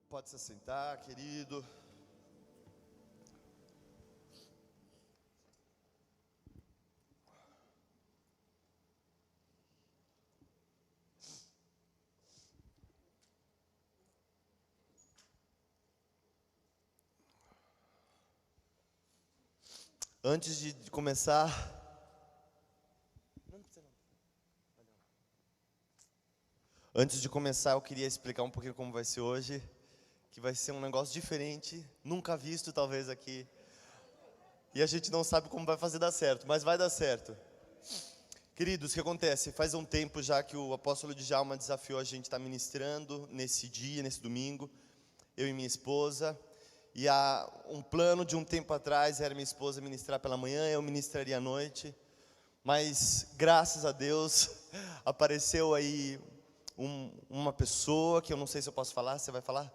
Pode se assentar, querido. Antes de começar, eu queria explicar um pouquinho como vai ser hoje, que vai ser um negócio diferente, nunca visto talvez aqui. E a gente não sabe como vai fazer dar certo, mas vai dar certo. Queridos, o que acontece? Faz um tempo já que o apóstolo Djalma desafiou a gente a estar ministrando nesse dia, nesse domingo, eu e minha esposa. E há um plano de um tempo atrás era minha esposa ministrar pela manhã, eu ministraria à noite. Mas, graças a Deus, apareceu aí uma pessoa, que eu não sei se eu posso falar, você vai falar?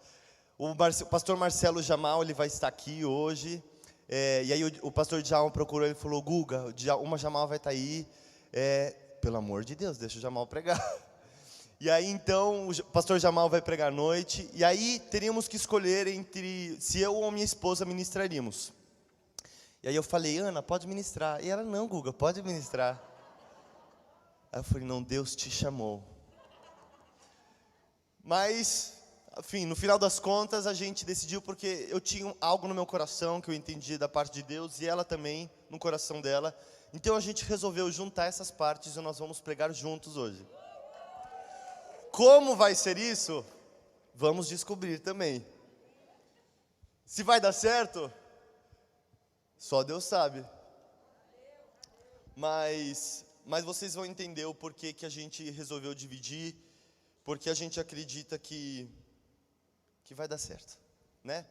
O pastor Marcelo Jamal, ele vai estar aqui hoje. E aí o pastor Djalma procurou e falou: Guga, uma Jamal vai estar aí. Pelo amor de Deus, deixa o Jamal pregar. E aí então o pastor Jamal vai pregar à noite. E aí teríamos que escolher entre se eu ou minha esposa ministraríamos. E aí eu falei: Ana, pode ministrar. E ela: não, Guga, pode ministrar. Aí eu falei: não, Deus te chamou. Mas, enfim, no final das contas a gente decidiu, porque eu tinha algo no meu coração que eu entendi da parte de Deus, e ela também no coração dela. Então a gente resolveu juntar essas partes e nós vamos pregar juntos hoje. Como vai ser isso? Vamos descobrir também. Se vai dar certo? Só Deus sabe. Mas vocês vão entender o porquê que a gente resolveu dividir, porque a gente acredita que vai dar certo, né?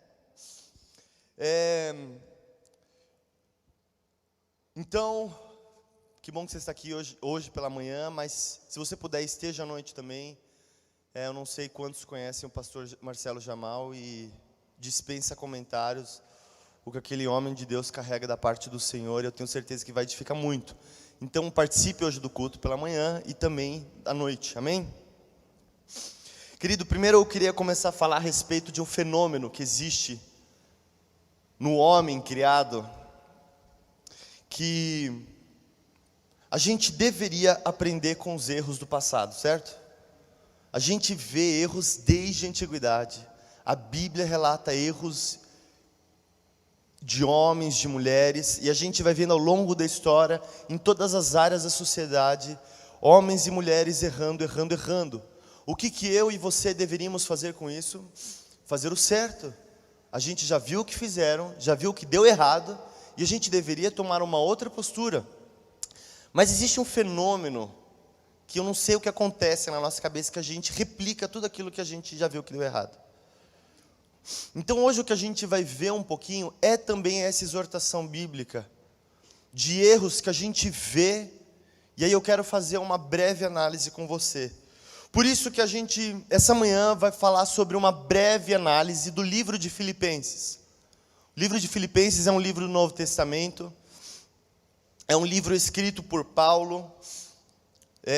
Então, que bom que você está aqui hoje pela manhã, mas se você puder, esteja à noite também. Eu não sei quantos conhecem o pastor Marcelo Jamal e dispensa comentários o que aquele homem de Deus carrega da parte do Senhor. Eu tenho certeza que vai edificar muito. Então participe hoje do culto pela manhã e também à noite, amém? Querido, primeiro eu queria começar a falar a respeito de um fenômeno que existe no homem criado, que a gente deveria aprender com os erros do passado, certo? A gente vê erros desde a antiguidade. A Bíblia relata erros de homens, de mulheres, e a gente vai vendo ao longo da história, em todas as áreas da sociedade, homens e mulheres errando. O que eu e você deveríamos fazer com isso? Fazer o certo. A gente já viu o que fizeram, já viu o que deu errado, e a gente deveria tomar uma outra postura. Mas existe um fenômeno que eu não sei o que acontece na nossa cabeça, que a gente replica tudo aquilo que a gente já viu que deu errado. Então hoje o que a gente vai ver um pouquinho é também essa exortação bíblica de erros que a gente vê, e aí eu quero fazer uma breve análise com você. Por isso que a gente, essa manhã, vai falar sobre uma breve análise do livro de Filipenses. O livro de Filipenses é um livro do Novo Testamento, é um livro escrito por Paulo.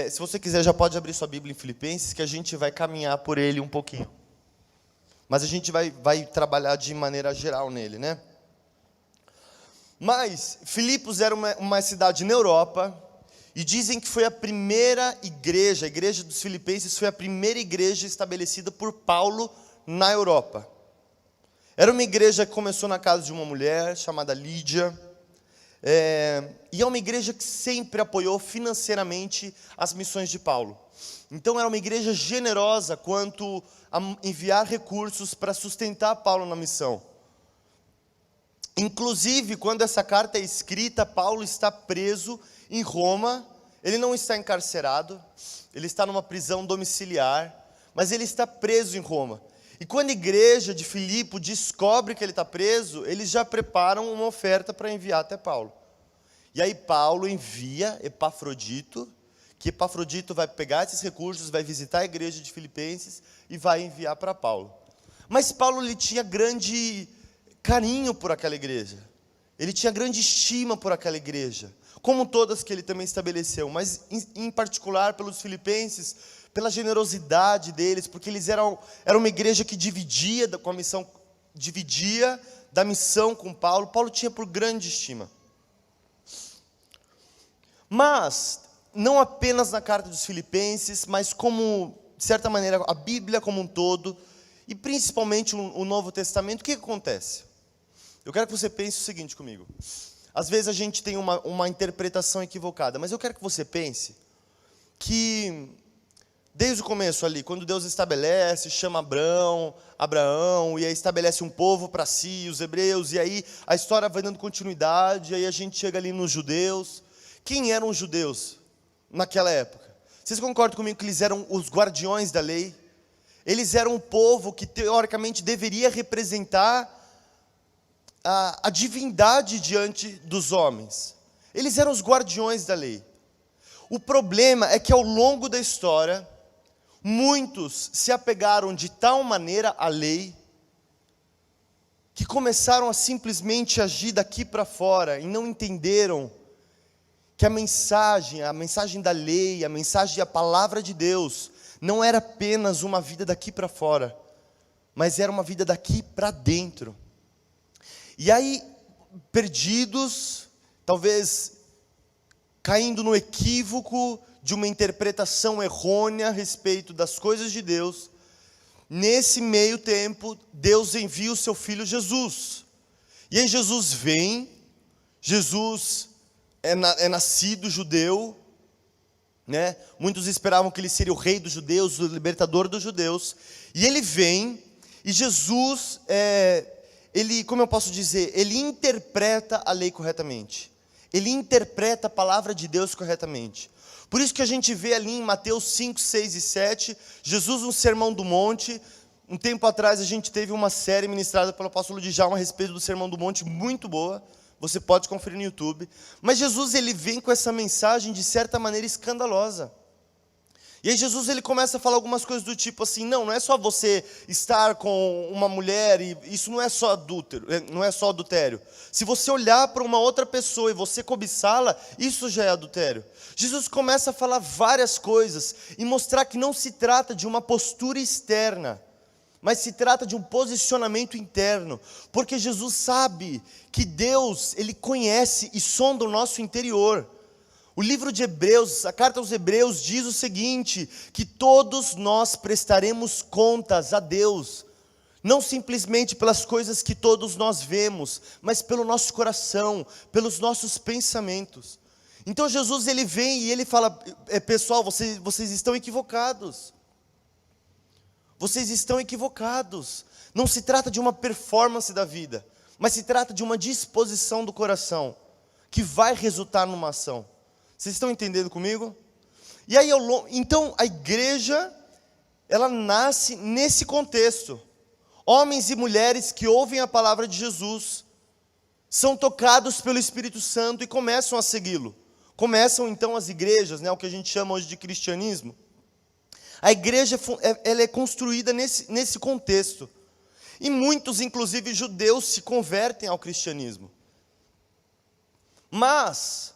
Se você quiser, já pode abrir sua Bíblia em Filipenses, que a gente vai caminhar por ele um pouquinho. Mas a gente vai trabalhar de maneira geral nele, né? Mas Filipos era uma cidade na Europa, e dizem que foi a primeira igreja, a igreja dos Filipenses foi a primeira igreja estabelecida por Paulo na Europa. Era uma igreja que começou na casa de uma mulher chamada Lídia. E é uma igreja que sempre apoiou financeiramente as missões de Paulo. Então era uma igreja generosa quanto a enviar recursos para sustentar Paulo na missão. Inclusive, quando essa carta é escrita, Paulo está preso em Roma. Ele não está encarcerado, ele está numa prisão domiciliar, mas ele está preso em Roma. E quando a igreja de Filipe descobre que ele está preso, eles já preparam uma oferta para enviar até Paulo. E aí Paulo envia Epafrodito, que Epafrodito vai pegar esses recursos, vai visitar a igreja de Filipenses e vai enviar para Paulo. Mas Paulo, ele tinha grande carinho por aquela igreja, ele tinha grande estima por aquela igreja, como todas que ele também estabeleceu, mas em particular pelos filipenses, pela generosidade deles, porque eles eram uma igreja que dividia com a missão, dividia da missão com Paulo. Paulo tinha por grande estima. Mas, não apenas na carta dos Filipenses, mas como, de certa maneira, a Bíblia como um todo, e principalmente o Novo Testamento, o que acontece? Eu quero que você pense o seguinte comigo. Às vezes a gente tem uma interpretação equivocada, mas eu quero que você pense que, desde o começo ali, quando Deus estabelece, chama Abraão, e aí estabelece um povo para si, os hebreus, e aí a história vai dando continuidade, e aí a gente chega ali nos judeus. Quem eram os judeus naquela época? Vocês concordam comigo que eles eram os guardiões da lei? Eles eram um povo que teoricamente deveria representar a divindade diante dos homens. Eles eram os guardiões da lei. O problema é que ao longo da história, muitos se apegaram de tal maneira à lei, que começaram a simplesmente agir daqui para fora, e não entenderam que a mensagem da lei, a mensagem da palavra de Deus, não era apenas uma vida daqui para fora, mas era uma vida daqui para dentro. E aí, perdidos, talvez caindo no equívoco de uma interpretação errônea a respeito das coisas de Deus, nesse meio tempo, Deus envia o seu Filho Jesus. E aí Jesus vem, Jesus é nascido judeu, né? Muitos esperavam que ele seria o rei dos judeus, o libertador dos judeus, e ele vem, e Jesus, ele, como eu posso dizer, ele interpreta a lei corretamente, ele interpreta a palavra de Deus corretamente. Por isso que a gente vê ali em Mateus 5, 6 e 7, Jesus no Sermão do Monte. Um tempo atrás a gente teve uma série ministrada pelo apóstolo Djalma a respeito do Sermão do Monte, muito boa. Você pode conferir no YouTube. Mas Jesus, ele vem com essa mensagem de certa maneira escandalosa. E aí Jesus, ele começa a falar algumas coisas do tipo assim: não é só você estar com uma mulher, e isso não é só adultério. Se você olhar para uma outra pessoa e você cobiçá-la, isso já é adultério. Jesus começa a falar várias coisas e mostrar que não se trata de uma postura externa, mas se trata de um posicionamento interno, porque Jesus sabe que Deus, ele conhece e sonda o nosso interior. O livro de Hebreus, a carta aos Hebreus diz o seguinte, que todos nós prestaremos contas a Deus, não simplesmente pelas coisas que todos nós vemos, mas pelo nosso coração, pelos nossos pensamentos. Então Jesus, ele vem e ele fala: pessoal, vocês estão equivocados. Vocês estão equivocados. Não se trata de uma performance da vida, mas se trata de uma disposição do coração, que vai resultar numa ação. Vocês estão entendendo comigo? E aí, então a igreja, ela nasce nesse contexto. Homens e mulheres que ouvem a palavra de Jesus, são tocados pelo Espírito Santo e começam a segui-lo. Começam então as igrejas, o que a gente chama hoje de cristianismo. A igreja, ela é construída nesse contexto. E muitos, inclusive judeus, se convertem ao cristianismo. Mas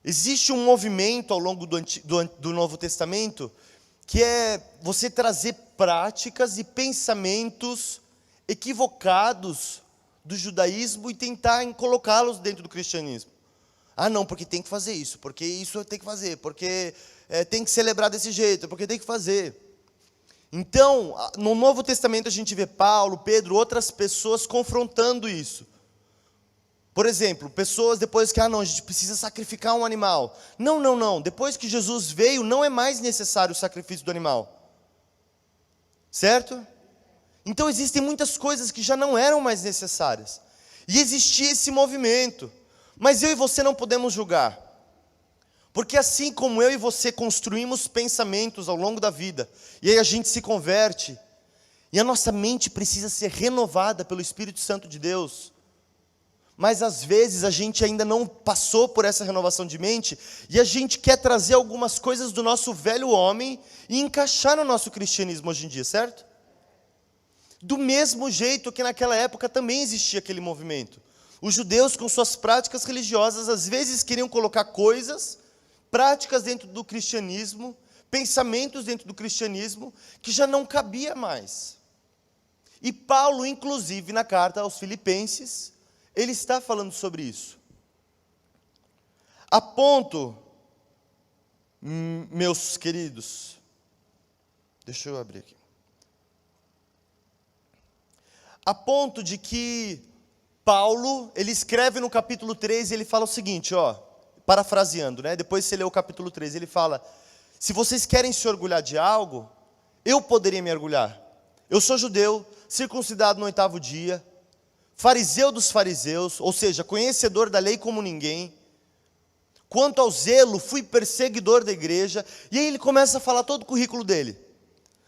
existe um movimento ao longo do Novo Testamento, que é você trazer práticas e pensamentos equivocados do judaísmo e tentar colocá-los dentro do cristianismo. Ah, não, porque tem que fazer isso, porque isso tem que fazer, porque tem que celebrar desse jeito, porque tem que fazer. Então, no Novo Testamento a gente vê Paulo, Pedro, outras pessoas confrontando isso. Por exemplo, pessoas depois que, a gente precisa sacrificar um animal. Não, depois que Jesus veio, não é mais necessário o sacrifício do animal. Certo? Então existem muitas coisas que já não eram mais necessárias. E existia esse movimento. Mas eu e você não podemos julgar. Porque assim como eu e você construímos pensamentos ao longo da vida, e aí a gente se converte, e a nossa mente precisa ser renovada pelo Espírito Santo de Deus, mas às vezes a gente ainda não passou por essa renovação de mente, e a gente quer trazer algumas coisas do nosso velho homem, e encaixar no nosso cristianismo hoje em dia, certo? Do mesmo jeito que naquela época também existia aquele movimento. Os judeus, com suas práticas religiosas, às vezes queriam colocar práticas dentro do cristianismo, pensamentos dentro do cristianismo que já não cabia mais. E Paulo, inclusive, na carta aos Filipenses, ele está falando sobre isso. A ponto, meus queridos, deixa eu abrir aqui. A ponto de que Paulo, ele escreve no capítulo 3, ele fala o seguinte, parafraseando, né? Depois você lê o capítulo 3, ele fala: se vocês querem se orgulhar de algo, eu poderia me orgulhar. Eu sou judeu, circuncidado no 8º dia, fariseu dos fariseus, ou seja, conhecedor da lei como ninguém. Quanto ao zelo, fui perseguidor da igreja. E aí ele começa a falar todo o currículo dele,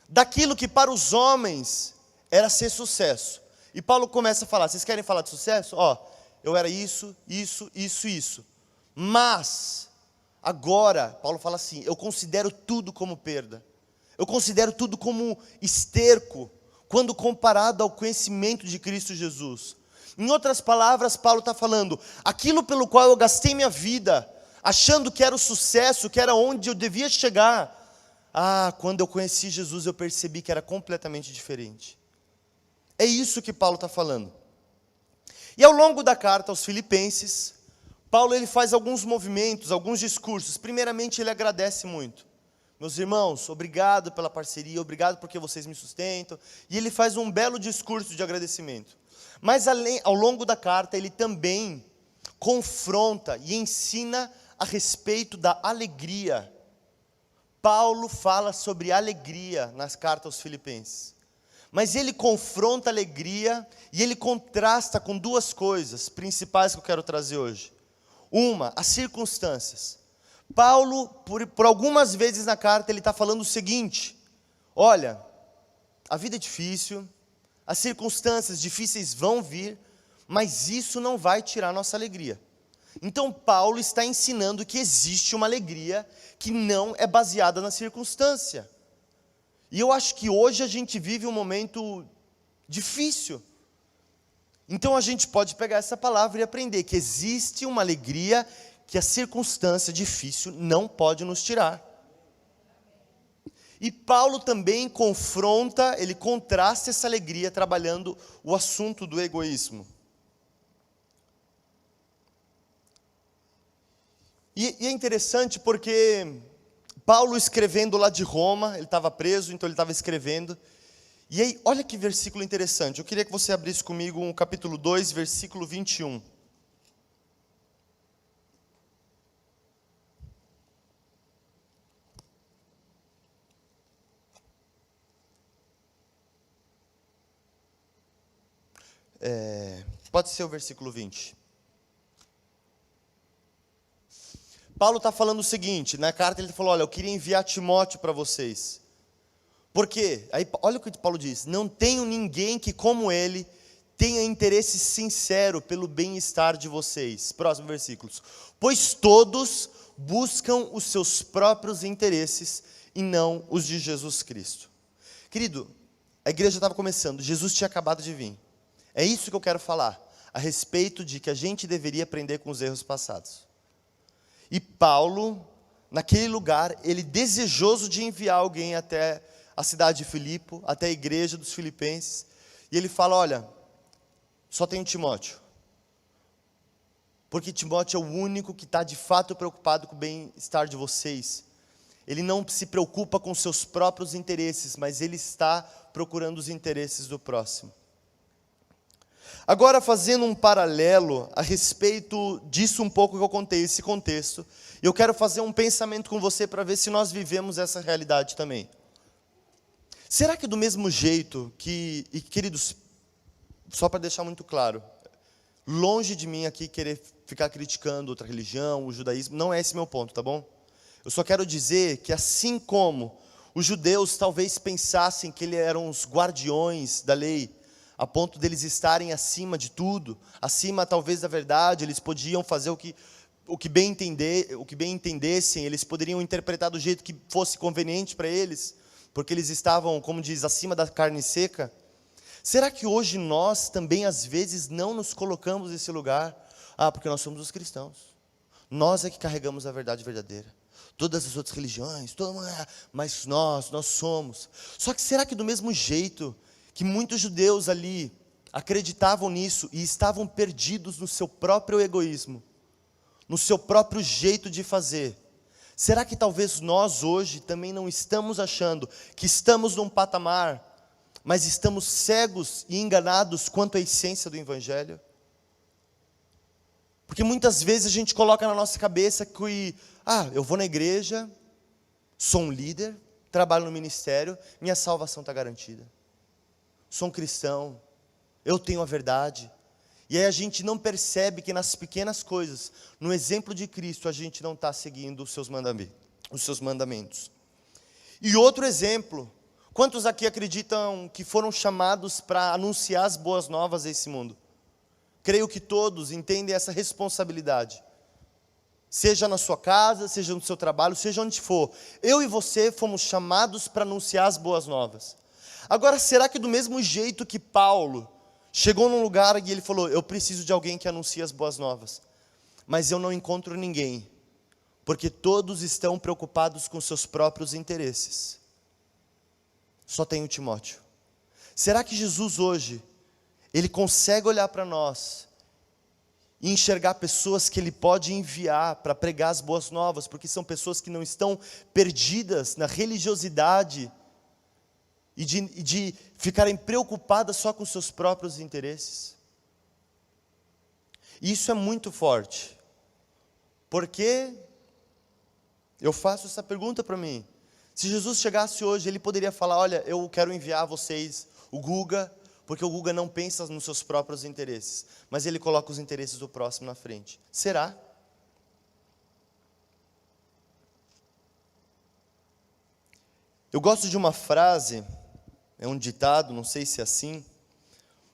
daquilo que para os homens era ser sucesso. E Paulo começa a falar: vocês querem falar de sucesso? Eu era isso. Mas, agora, Paulo fala assim: eu considero tudo como perda. Eu considero tudo como esterco, quando comparado ao conhecimento de Cristo Jesus. Em outras palavras, Paulo está falando: aquilo pelo qual eu gastei minha vida, achando que era o sucesso, que era onde eu devia chegar, quando eu conheci Jesus, eu percebi que era completamente diferente. É isso que Paulo está falando. E ao longo da carta aos Filipenses, Paulo ele faz alguns movimentos, alguns discursos. Primeiramente, ele agradece muito. Meus irmãos, obrigado pela parceria, obrigado porque vocês me sustentam. E ele faz um belo discurso de agradecimento. Mas ao longo da carta, ele também confronta e ensina a respeito da alegria. Paulo fala sobre alegria nas cartas aos Filipenses. Mas ele confronta a alegria e ele contrasta com duas coisas principais que eu quero trazer hoje. Uma, as circunstâncias. Paulo, por algumas vezes na carta, ele está falando o seguinte: olha, a vida é difícil, as circunstâncias difíceis vão vir, mas isso não vai tirar a nossa alegria. Então Paulo está ensinando que existe uma alegria que não é baseada na circunstância. E eu acho que hoje a gente vive um momento difícil. Então a gente pode pegar essa palavra e aprender que existe uma alegria que a circunstância difícil não pode nos tirar. E Paulo também confronta, ele contrasta essa alegria trabalhando o assunto do egoísmo. E é interessante porque Paulo escrevendo lá de Roma, ele estava preso, então ele estava escrevendo. E aí, olha que versículo interessante. Eu queria que você abrisse comigo o capítulo 2, versículo 21. Pode ser o versículo 20. Paulo está falando o seguinte, na carta ele falou: olha, eu queria enviar Timóteo para vocês. Por quê? Aí, olha o que Paulo diz: não tenho ninguém que, como ele, tenha interesse sincero pelo bem-estar de vocês. Próximo versículo. Pois todos buscam os seus próprios interesses e não os de Jesus Cristo. Querido, a igreja estava começando, Jesus tinha acabado de vir. É isso que eu quero falar, a respeito de que a gente deveria aprender com os erros passados. E Paulo, naquele lugar, ele desejoso de enviar alguém até a cidade de Filipe, até a igreja dos filipenses, e ele fala: olha, só tenho Timóteo, porque Timóteo é o único que está de fato preocupado com o bem-estar de vocês. Ele não se preocupa com seus próprios interesses, mas ele está procurando os interesses do próximo. Agora, fazendo um paralelo a respeito disso um pouco que eu contei, esse contexto, eu quero fazer um pensamento com você para ver se nós vivemos essa realidade também. Será que do mesmo jeito que, e queridos, só para deixar muito claro, longe de mim aqui querer ficar criticando outra religião, o judaísmo, não é esse meu ponto, tá bom? Eu só quero dizer que assim como os judeus talvez pensassem que eles eram os guardiões da lei, a ponto deles estarem acima de tudo, acima talvez da verdade, eles podiam fazer o que bem entendessem, eles poderiam interpretar do jeito que fosse conveniente para eles, porque eles estavam, como diz, acima da carne seca. Será que hoje nós também às vezes não nos colocamos nesse lugar? Porque nós somos os cristãos, nós é que carregamos a verdade verdadeira, Todas as outras religiões, todo mundo, mas nós somos. Só que será que do mesmo jeito que muitos judeus ali acreditavam nisso e estavam perdidos no seu próprio egoísmo, no seu próprio jeito de fazer, será que talvez nós hoje também não estamos achando que estamos num patamar, mas estamos cegos e enganados quanto à essência do Evangelho? Porque muitas vezes a gente coloca na nossa cabeça que, eu vou na igreja, sou um líder, trabalho no ministério, minha salvação está garantida. Sou um cristão, eu tenho a verdade. E aí a gente não percebe que nas pequenas coisas, no exemplo de Cristo, a gente não está seguindo os seus mandamentos. E outro exemplo, quantos aqui acreditam que foram chamados para anunciar as boas novas a esse mundo? Creio que todos entendem essa responsabilidade. Seja na sua casa, seja no seu trabalho, seja onde for. Eu e você fomos chamados para anunciar as boas novas. Agora, será que do mesmo jeito que Paulo chegou num lugar e ele falou, eu preciso de alguém que anuncie as boas novas, mas eu não encontro ninguém, porque todos estão preocupados com seus próprios interesses. Só tem o Timóteo. Será que Jesus hoje, Ele consegue olhar para nós e enxergar pessoas que Ele pode enviar para pregar as boas novas, porque são pessoas que não estão perdidas na religiosidade e de ficarem preocupadas só com seus próprios interesses? E isso é muito forte, porque eu faço essa pergunta para mim. Se Jesus chegasse hoje, Ele poderia falar, olha, eu quero enviar a vocês o Guga, porque o Guga não pensa nos seus próprios interesses, mas ele coloca os interesses do próximo na frente. Será? Eu gosto de uma frase, é um ditado, não sei se é assim,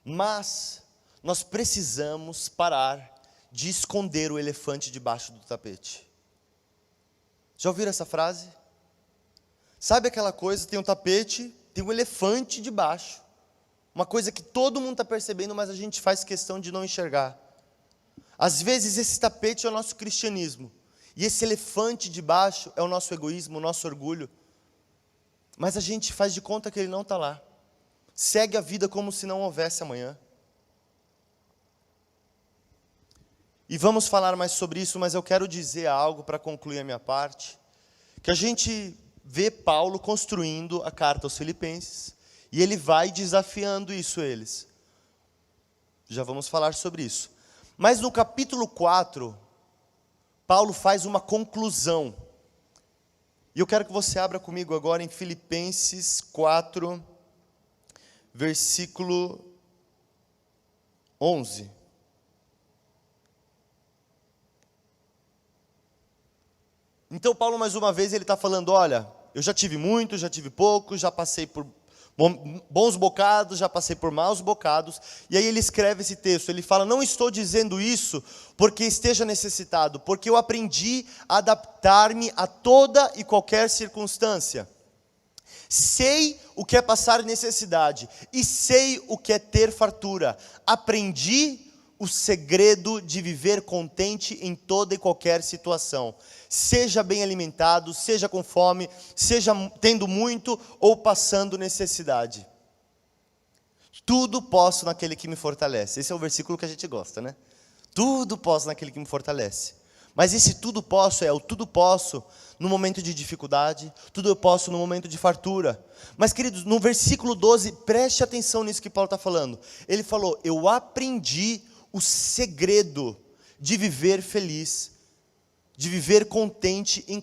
mas nós precisamos parar de esconder o elefante debaixo do tapete. Já ouviram essa frase? Sabe aquela coisa, tem um tapete, tem um elefante debaixo. Uma coisa que todo mundo está percebendo, mas a gente faz questão de não enxergar. Às vezes esse tapete é o nosso cristianismo, e esse elefante de baixo é o nosso egoísmo, o nosso orgulho. Mas a gente faz de conta que ele não está lá. Segue a vida como se não houvesse amanhã. E vamos falar mais sobre isso, mas eu quero dizer algo para concluir a minha parte. Que a gente vê Paulo construindo a carta aos Filipenses, e ele vai desafiando isso eles. Já vamos falar sobre isso. Mas no capítulo 4, Paulo faz uma conclusão. E eu quero que você abra comigo agora em Filipenses 4, versículo 11. Então Paulo mais uma vez ele está falando, olha, eu já tive muito, já tive pouco, já passei por bons bocados, já passei por maus bocados. E aí ele escreve esse texto, ele fala, não estou dizendo isso porque esteja necessitado, porque eu aprendi a adaptar-me a toda e qualquer circunstância. Sei o que é passar necessidade e sei o que é ter fartura. Aprendi o segredo de viver contente em toda e qualquer situação. Seja bem alimentado, seja com fome, seja tendo muito ou passando necessidade. Tudo posso naquele que me fortalece. Esse é o versículo que a gente gosta, né? Tudo posso naquele que me fortalece. Mas esse tudo posso é o tudo posso no momento de dificuldade, tudo eu posso no momento de fartura. Mas queridos, no versículo 12, preste atenção nisso que Paulo está falando. Ele falou, eu aprendi o segredo de viver feliz, de viver contente em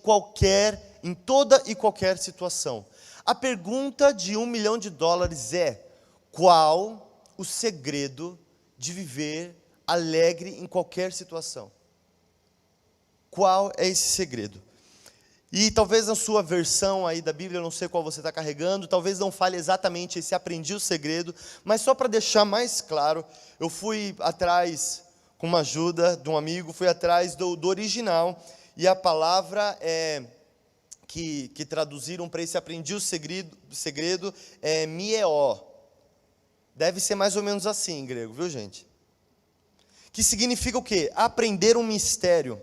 toda e qualquer situação. A pergunta de $1 milhão é, qual o segredo de viver alegre em qualquer situação? Qual é esse segredo? E talvez na sua versão aí da Bíblia, eu não sei qual você está carregando, talvez não fale exatamente esse aprendi o segredo, mas só para deixar mais claro, eu fui atrás, com uma ajuda de um amigo, fui atrás do original, e a palavra que traduziram para esse aprendi o segredo é mieo. Deve ser mais ou menos assim em grego, viu gente? Que significa o quê? Aprender um mistério.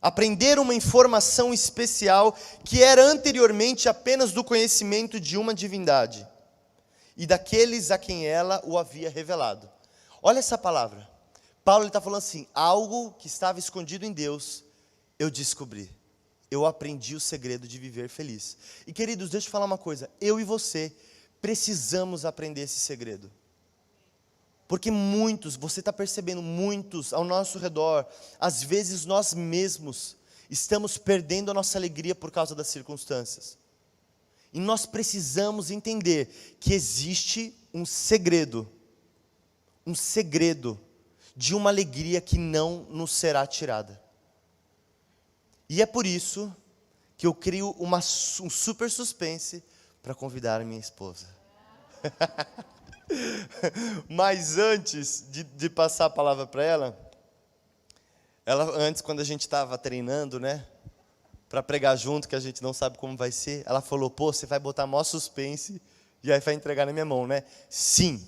aprender uma informação especial que era anteriormente apenas do conhecimento de uma divindade e daqueles a quem ela o havia revelado. Olha essa palavra. Paulo está falando assim, algo que estava escondido em Deus, eu descobri. Eu aprendi o segredo de viver feliz. E queridos, deixa eu falar uma coisa, eu e você precisamos aprender esse segredo. Porque muitos, você está percebendo, muitos ao nosso redor, às vezes nós mesmos estamos perdendo a nossa alegria por causa das circunstâncias. E nós precisamos entender que existe um segredo de uma alegria que não nos será tirada. E é por isso que eu crio um super suspense para convidar a minha esposa. Mas antes de passar a palavra para ela, antes quando a gente estava treinando, né, para pregar junto, que a gente não sabe como vai ser, ela falou, pô, você vai botar maior suspense e aí vai entregar na minha mão, né? Sim,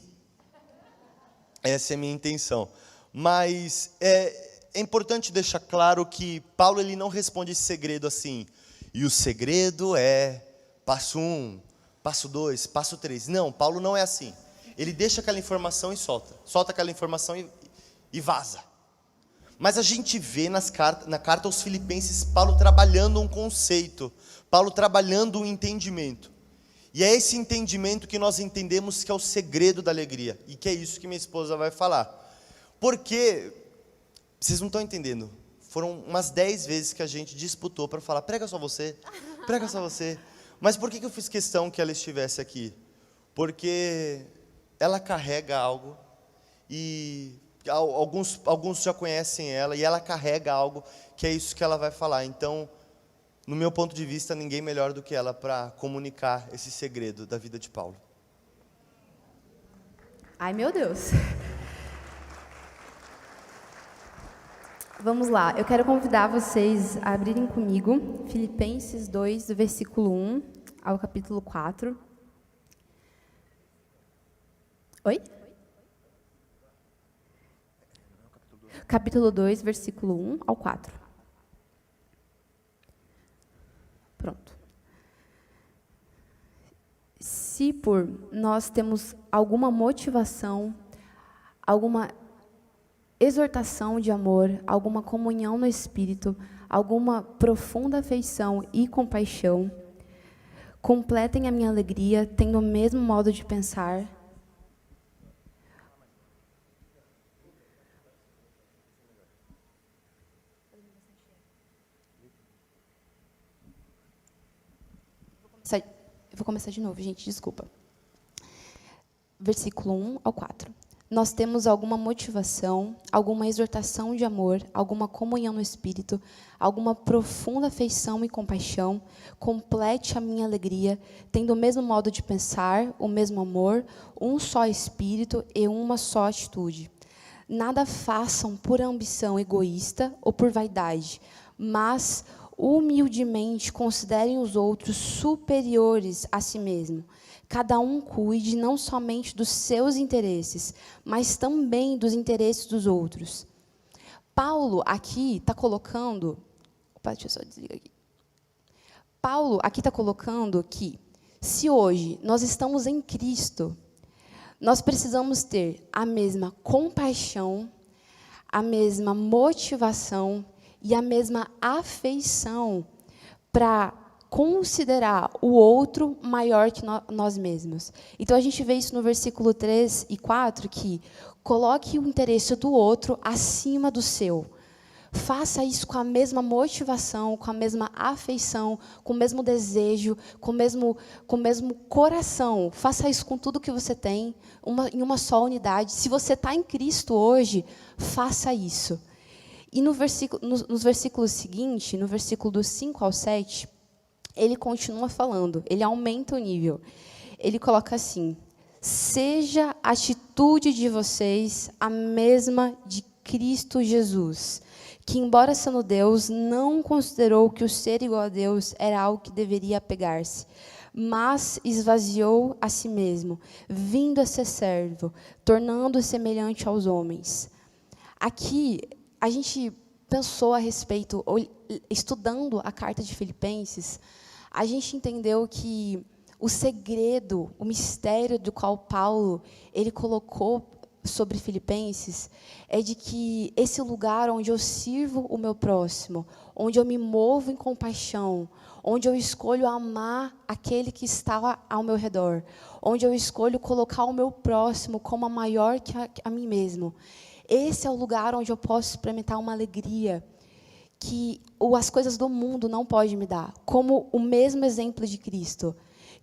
essa é a minha intenção. Mas é importante deixar claro que Paulo ele não responde esse segredo assim, e o segredo é passo 1, passo 2, passo 3. Não, Paulo não é assim. Ele deixa aquela informação e solta aquela informação e vaza. Mas a gente vê na carta aos Filipenses, Paulo trabalhando um conceito, Paulo trabalhando um entendimento. E é esse entendimento que nós entendemos que é o segredo da alegria, e que é isso que minha esposa vai falar. Porque, vocês não estão entendendo, foram umas 10 vezes que a gente disputou para falar, prega só você. Mas por que eu fiz questão que ela estivesse aqui? Porque ela carrega algo, e alguns já conhecem ela, e ela carrega algo, que é isso que ela vai falar. Então, no meu ponto de vista, ninguém melhor do que ela para comunicar esse segredo da vida de Paulo. Ai, meu Deus. Vamos lá, eu quero convidar vocês a abrirem comigo Filipenses 2, do versículo 1 ao capítulo 4. Oi? Capítulo 2, versículo 1 ao 4. Pronto. Se por nós temos alguma motivação, alguma exortação de amor, alguma comunhão no Espírito, alguma profunda afeição e compaixão, completem a minha alegria, tendo o mesmo modo de pensar. Eu vou começar de novo, gente, desculpa. Versículo 1 ao 4. Nós temos alguma motivação, alguma exortação de amor, alguma comunhão no Espírito, alguma profunda afeição e compaixão, complete a minha alegria, tendo o mesmo modo de pensar, o mesmo amor, um só Espírito e uma só atitude. Nada façam por ambição egoísta ou por vaidade, mas humildemente considerem os outros superiores a si mesmo. Cada um cuide não somente dos seus interesses, mas também dos interesses dos outros. Paulo aqui está colocando... Opa, deixa eu só desligar aqui. Paulo aqui está colocando que, se hoje nós estamos em Cristo, nós precisamos ter a mesma compaixão, a mesma motivação e a mesma afeição para considerar o outro maior que nós mesmos. Então, a gente vê isso no versículo 3 e 4, que coloque o interesse do outro acima do seu. Faça isso com a mesma motivação, com a mesma afeição, com o mesmo desejo, com o mesmo coração. Faça isso com tudo que você tem, em uma só unidade. Se você está em Cristo hoje, faça isso. E nos versículos seguintes, no versículo do 5 ao 7, ele continua falando, ele aumenta o nível. Ele coloca assim: seja a atitude de vocês a mesma de Cristo Jesus, que, embora sendo Deus, não considerou que o ser igual a Deus era algo que deveria apegar-se, mas esvaziou a si mesmo, vindo a ser servo, tornando-se semelhante aos homens. Aqui, a gente pensou a respeito, estudando a carta de Filipenses, a gente entendeu que o segredo, o mistério do qual Paulo ele colocou sobre Filipenses é de que esse lugar onde eu sirvo o meu próximo, onde eu me movo em compaixão, onde eu escolho amar aquele que está ao meu redor, onde eu escolho colocar o meu próximo como maior que a mim mesmo. Esse é o lugar onde eu posso experimentar uma alegria que as coisas do mundo não podem me dar, como o mesmo exemplo de Cristo.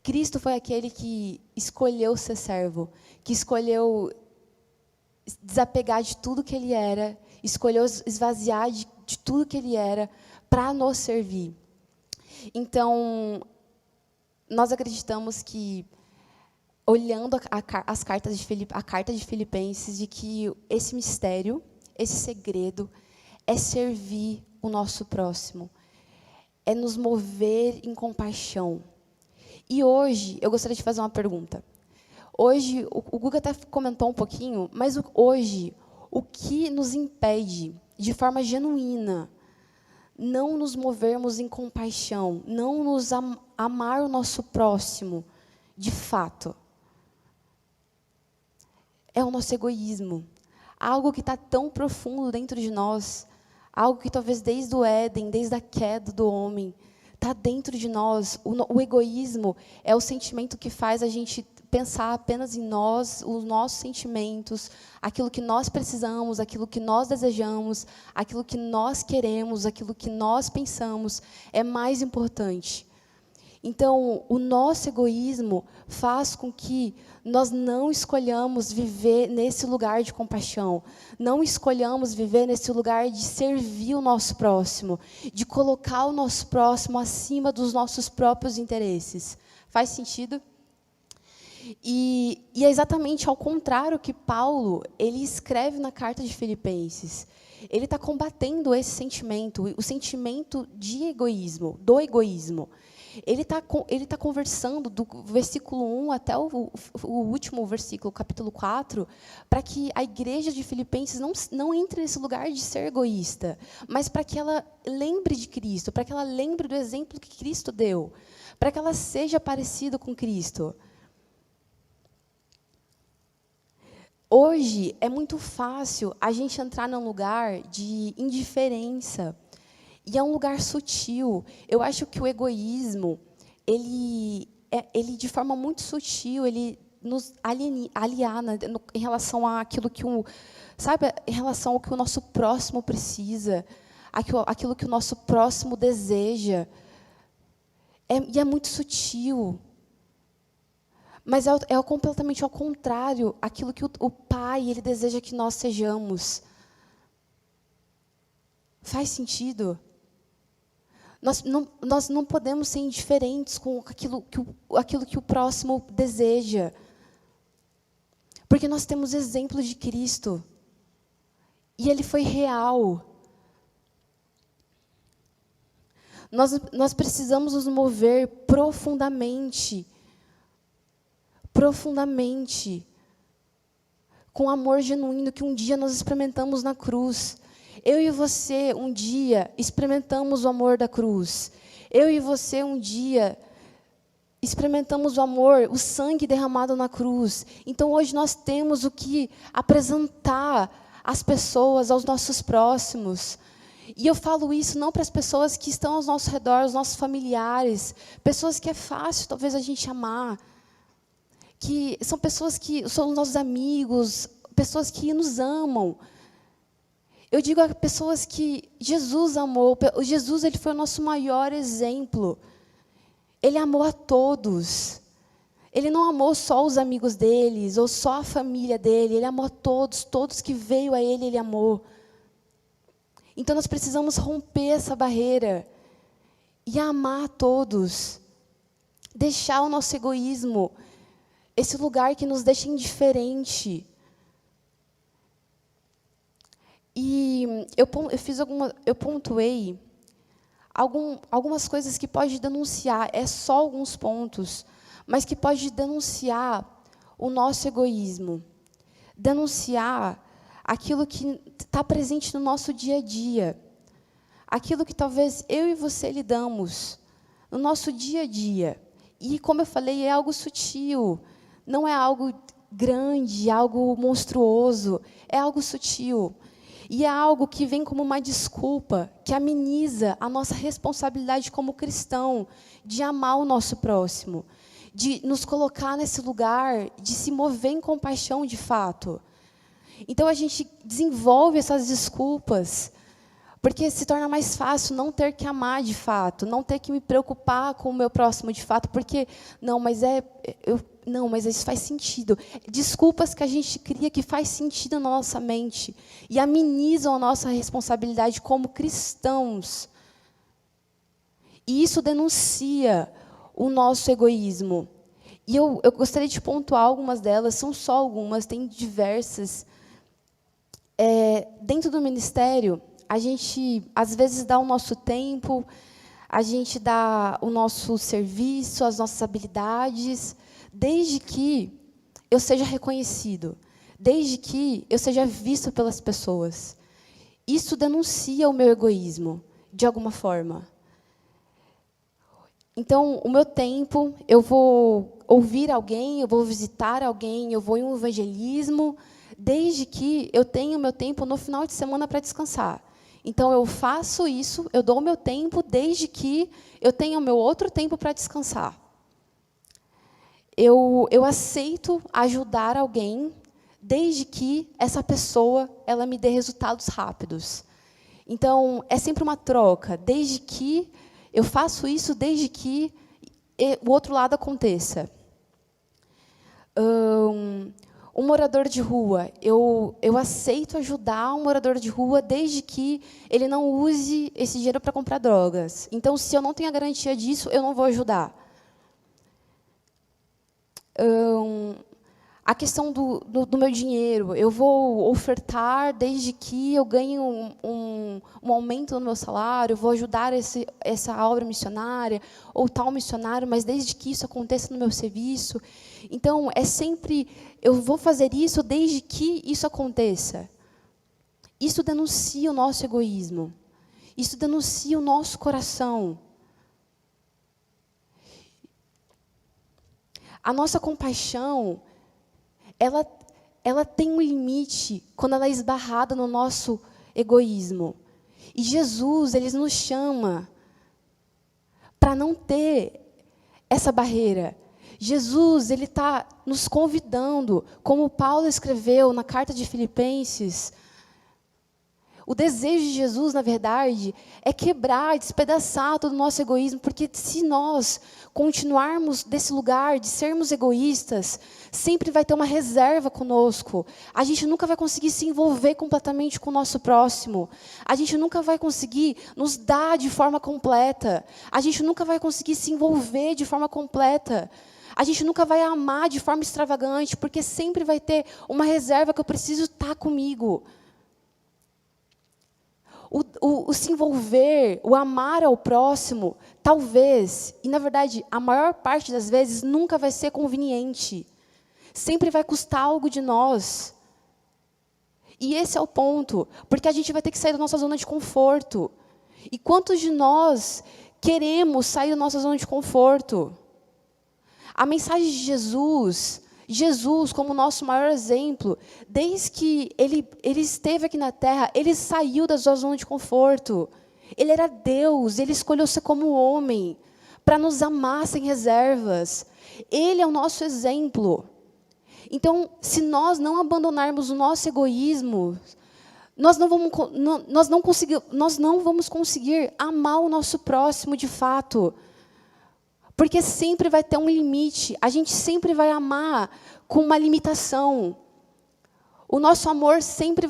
Cristo foi aquele que escolheu ser servo, que escolheu desapegar de tudo que ele era, escolheu esvaziar de tudo que ele era para nos servir. Então, nós acreditamos que, olhando a carta de Filipenses, de que esse mistério, esse segredo, é servir o nosso próximo, é nos mover em compaixão. E hoje, eu gostaria de fazer uma pergunta. Hoje, o Guga até comentou um pouquinho, mas hoje, o que nos impede, de forma genuína, não nos movermos em compaixão, não nos amar o nosso próximo, de fato, é o nosso egoísmo. Algo que está tão profundo dentro de nós, algo que talvez desde o Éden, desde a queda do homem, está dentro de nós. O egoísmo é o sentimento que faz a gente pensar apenas em nós, os nossos sentimentos, aquilo que nós precisamos, aquilo que nós desejamos, aquilo que nós queremos, aquilo que nós pensamos é mais importante. Então, o nosso egoísmo faz com que nós não escolhamos viver nesse lugar de compaixão, não escolhamos viver nesse lugar de servir o nosso próximo, de colocar o nosso próximo acima dos nossos próprios interesses. Faz sentido? E é exatamente ao contrário que Paulo ele escreve na carta de Filipenses. Ele está combatendo esse sentimento, o sentimento de egoísmo, do egoísmo. Ele tá conversando do versículo 1 até o último versículo, capítulo 4, para que a igreja de Filipenses não entre nesse lugar de ser egoísta, mas para que ela lembre de Cristo, para que ela lembre do exemplo que Cristo deu, para que ela seja parecida com Cristo. Hoje é muito fácil a gente entrar num lugar de indiferença. E é um lugar sutil. Eu acho que o egoísmo, ele de forma muito sutil, ele nos aliena em relação àquilo que em relação ao que o nosso próximo precisa, aquilo que o nosso próximo deseja. E é muito sutil. Mas é completamente ao contrário, aquilo que o Pai ele deseja que nós sejamos. Faz sentido? Nós não podemos ser indiferentes com aquilo que o próximo deseja. Porque nós temos exemplos de Cristo. E Ele foi real. Nós precisamos nos mover profundamente. Profundamente. Com amor genuíno que um dia nós experimentamos na cruz. Eu e você, um dia, experimentamos o amor da cruz. Eu e você, um dia, experimentamos o amor, o sangue derramado na cruz. Então, hoje, nós temos o que apresentar às pessoas, aos nossos próximos. E eu falo isso não para as pessoas que estão ao nosso redor, os nossos familiares, pessoas que é fácil, talvez, a gente amar, que são pessoas que são nossos amigos, pessoas que nos amam. Eu digo a pessoas que Jesus amou. Jesus ele foi o nosso maior exemplo. Ele amou a todos. Ele não amou só os amigos deles, ou só a família dele. Ele amou a todos. Todos que veio a ele amou. Então, nós precisamos romper essa barreira e amar a todos. Deixar o nosso egoísmo, esse lugar que nos deixa indiferente. E eu pontuei algumas coisas que pode denunciar, é só alguns pontos, mas que pode denunciar o nosso egoísmo, denunciar aquilo que está presente no nosso dia a dia. aquilo que talvez eu e você lidamos no nosso dia a dia. E, como eu falei, é algo sutil, não é algo grande, algo monstruoso, é algo sutil. E é algo que vem como uma desculpa, que ameniza a nossa responsabilidade como cristão, de amar o nosso próximo, de nos colocar nesse lugar, de se mover em compaixão de fato. Então, a gente desenvolve essas desculpas, porque se torna mais fácil não ter que amar de fato, não ter que me preocupar com o meu próximo de fato, porque, não, mas isso faz sentido. Desculpas que a gente cria que faz sentido na nossa mente e amenizam a nossa responsabilidade como cristãos. E isso denuncia o nosso egoísmo. E eu gostaria de pontuar algumas delas, são só algumas, tem diversas. Dentro do ministério, a gente, às vezes, dá o nosso tempo, a gente dá o nosso serviço, as nossas habilidades, desde que eu seja reconhecido, desde que eu seja visto pelas pessoas. Isso denuncia o meu egoísmo, de alguma forma. Então, o meu tempo, eu vou ouvir alguém, eu vou visitar alguém, eu vou em um evangelismo, desde que eu tenha o meu tempo no final de semana para descansar. Então, eu faço isso, eu dou o meu tempo, desde que eu tenha o meu outro tempo para descansar. Eu aceito ajudar alguém, desde que essa pessoa ela me dê resultados rápidos. Então, é sempre uma troca, desde que eu faço isso, desde que o outro lado aconteça. Um morador de rua, eu aceito ajudar um morador de rua desde que ele não use esse dinheiro para comprar drogas. Então, se eu não tenho a garantia disso, eu não vou ajudar. A questão do meu dinheiro, eu vou ofertar desde que eu ganhe um aumento no meu salário, vou ajudar essa obra missionária ou tal missionário, mas desde que isso aconteça no meu serviço. Então, é sempre, eu vou fazer isso desde que isso aconteça. Isso denuncia o nosso egoísmo. Isso denuncia o nosso coração. A nossa compaixão, ela tem um limite quando ela é esbarrada no nosso egoísmo. E Jesus, ele nos chama para não ter essa barreira. Jesus, ele está nos convidando, como Paulo escreveu na carta de Filipenses. O desejo de Jesus, na verdade, é quebrar, despedaçar todo o nosso egoísmo, porque se nós continuarmos desse lugar de sermos egoístas, sempre vai ter uma reserva conosco. A gente nunca vai conseguir se envolver completamente com o nosso próximo. A gente nunca vai conseguir nos dar de forma completa. A gente nunca vai conseguir se envolver de forma completa. A gente nunca vai amar de forma extravagante, porque sempre vai ter uma reserva que eu preciso estar comigo. O se envolver, o amar ao próximo, talvez, e na verdade, a maior parte das vezes, nunca vai ser conveniente. Sempre vai custar algo de nós. E esse é o ponto, porque a gente vai ter que sair da nossa zona de conforto. E quantos de nós queremos sair da nossa zona de conforto? A mensagem de Jesus como nosso maior exemplo, desde que ele esteve aqui na Terra, ele saiu da sua zona de conforto. Ele era Deus, ele escolheu ser como homem, para nos amar sem reservas. Ele é o nosso exemplo. Então, se nós não abandonarmos o nosso egoísmo, nós não vamos conseguir amar o nosso próximo de fato. Porque sempre vai ter um limite, a gente sempre vai amar com uma limitação. O nosso amor sempre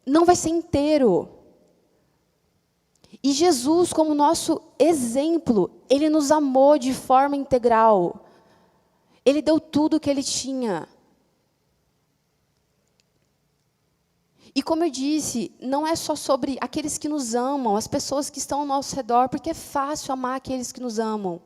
não vai ser inteiro. E Jesus, como nosso exemplo, ele nos amou de forma integral. Ele deu tudo o que ele tinha. E como eu disse, não é só sobre aqueles que nos amam, as pessoas que estão ao nosso redor, porque é fácil amar aqueles que nos amam.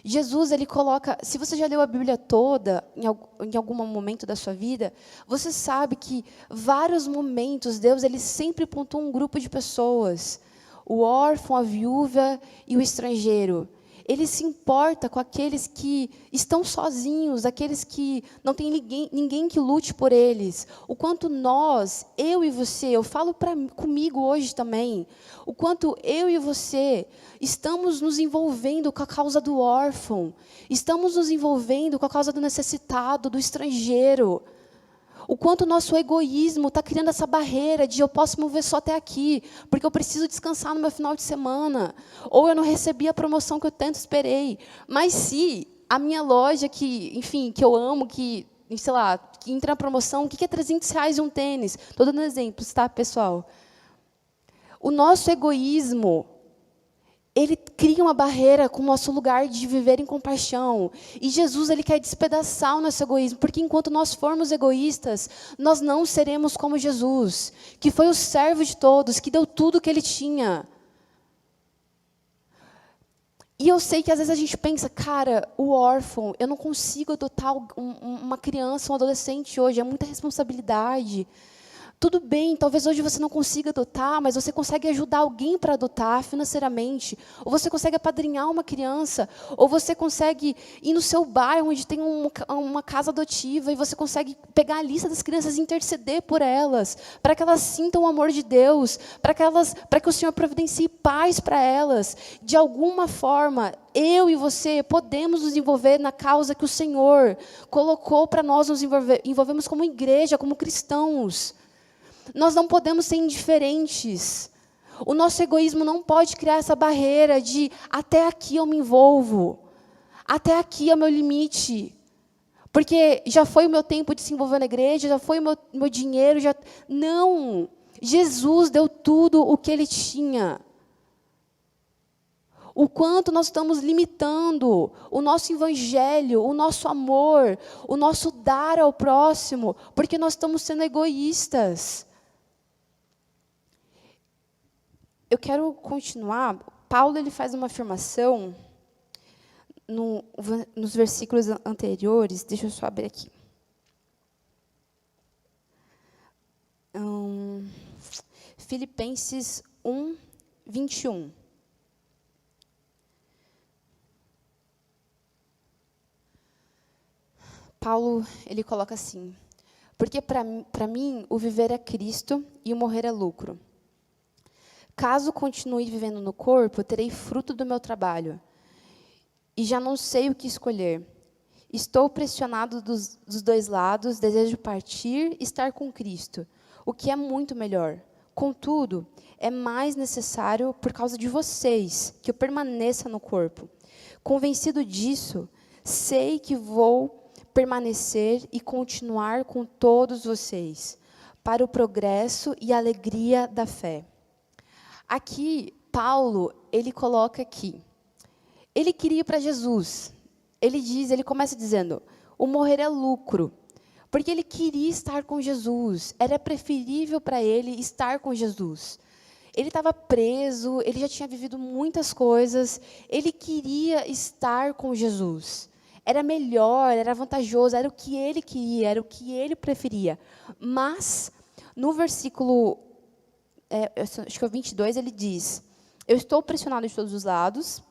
Jesus, ele coloca, se você já leu a Bíblia toda, em algum momento da sua vida, você sabe que vários momentos, Deus, ele sempre pontua um grupo de pessoas, o órfão, a viúva e o estrangeiro. Ele se importa com aqueles que estão sozinhos, aqueles que não tem ninguém que lute por eles. O quanto nós, eu e você, eu falo comigo hoje também, o quanto eu e você estamos nos envolvendo com a causa do órfão, estamos nos envolvendo com a causa do necessitado, do estrangeiro. O quanto o nosso egoísmo está criando essa barreira de eu posso mover só até aqui, porque eu preciso descansar no meu final de semana. Ou eu não recebi a promoção que eu tanto esperei. Mas se a minha loja, que eu amo, que entra na promoção, o que é R$300 um tênis? Estou dando exemplos, tá, pessoal? O nosso egoísmo, ele cria uma barreira com o nosso lugar de viver em compaixão. E Jesus, ele quer despedaçar o nosso egoísmo, porque enquanto nós formos egoístas, nós não seremos como Jesus, que foi o servo de todos, que deu tudo o que ele tinha. E eu sei que às vezes a gente pensa, cara, o órfão, eu não consigo adotar uma criança, um adolescente hoje, é muita responsabilidade. Tudo bem, talvez hoje você não consiga adotar, mas você consegue ajudar alguém para adotar financeiramente, ou você consegue apadrinhar uma criança, ou você consegue ir no seu bairro onde tem uma casa adotiva e você consegue pegar a lista das crianças e interceder por elas, para que elas sintam o amor de Deus, para que o Senhor providencie paz para elas. De alguma forma, eu e você podemos nos envolver na causa que o Senhor colocou para nós nos envolvermos como igreja, como cristãos. Nós não podemos ser indiferentes. O nosso egoísmo não pode criar essa barreira de até aqui eu me envolvo, até aqui é o meu limite. Porque já foi o meu tempo de se envolver na igreja, já foi o meu dinheiro. Não! Jesus deu tudo o que Ele tinha. O quanto nós estamos limitando o nosso evangelho, o nosso amor, o nosso dar ao próximo, porque nós estamos sendo egoístas. Eu quero continuar. Paulo, ele faz uma afirmação nos versículos anteriores. Deixa eu só abrir aqui. Filipenses 1, 21. Paulo, ele coloca assim: porque para mim o viver é Cristo e o morrer é lucro. Caso continue vivendo no corpo, terei fruto do meu trabalho. E já não sei o que escolher. Estou pressionado dos dois lados, desejo partir e estar com Cristo, o que é muito melhor. Contudo, é mais necessário, por causa de vocês, que eu permaneça no corpo. Convencido disso, sei que vou permanecer e continuar com todos vocês, para o progresso e alegria da fé. Aqui, Paulo, ele coloca aqui, ele queria ir para Jesus. Ele começa dizendo, o morrer é lucro, porque ele queria estar com Jesus, era preferível para ele estar com Jesus. Ele estava preso, ele já tinha vivido muitas coisas, ele queria estar com Jesus. Era melhor, era vantajoso, era o que ele queria, era o que ele preferia. Mas, no versículo acho que é o 22, ele diz, eu estou pressionado de todos os lados,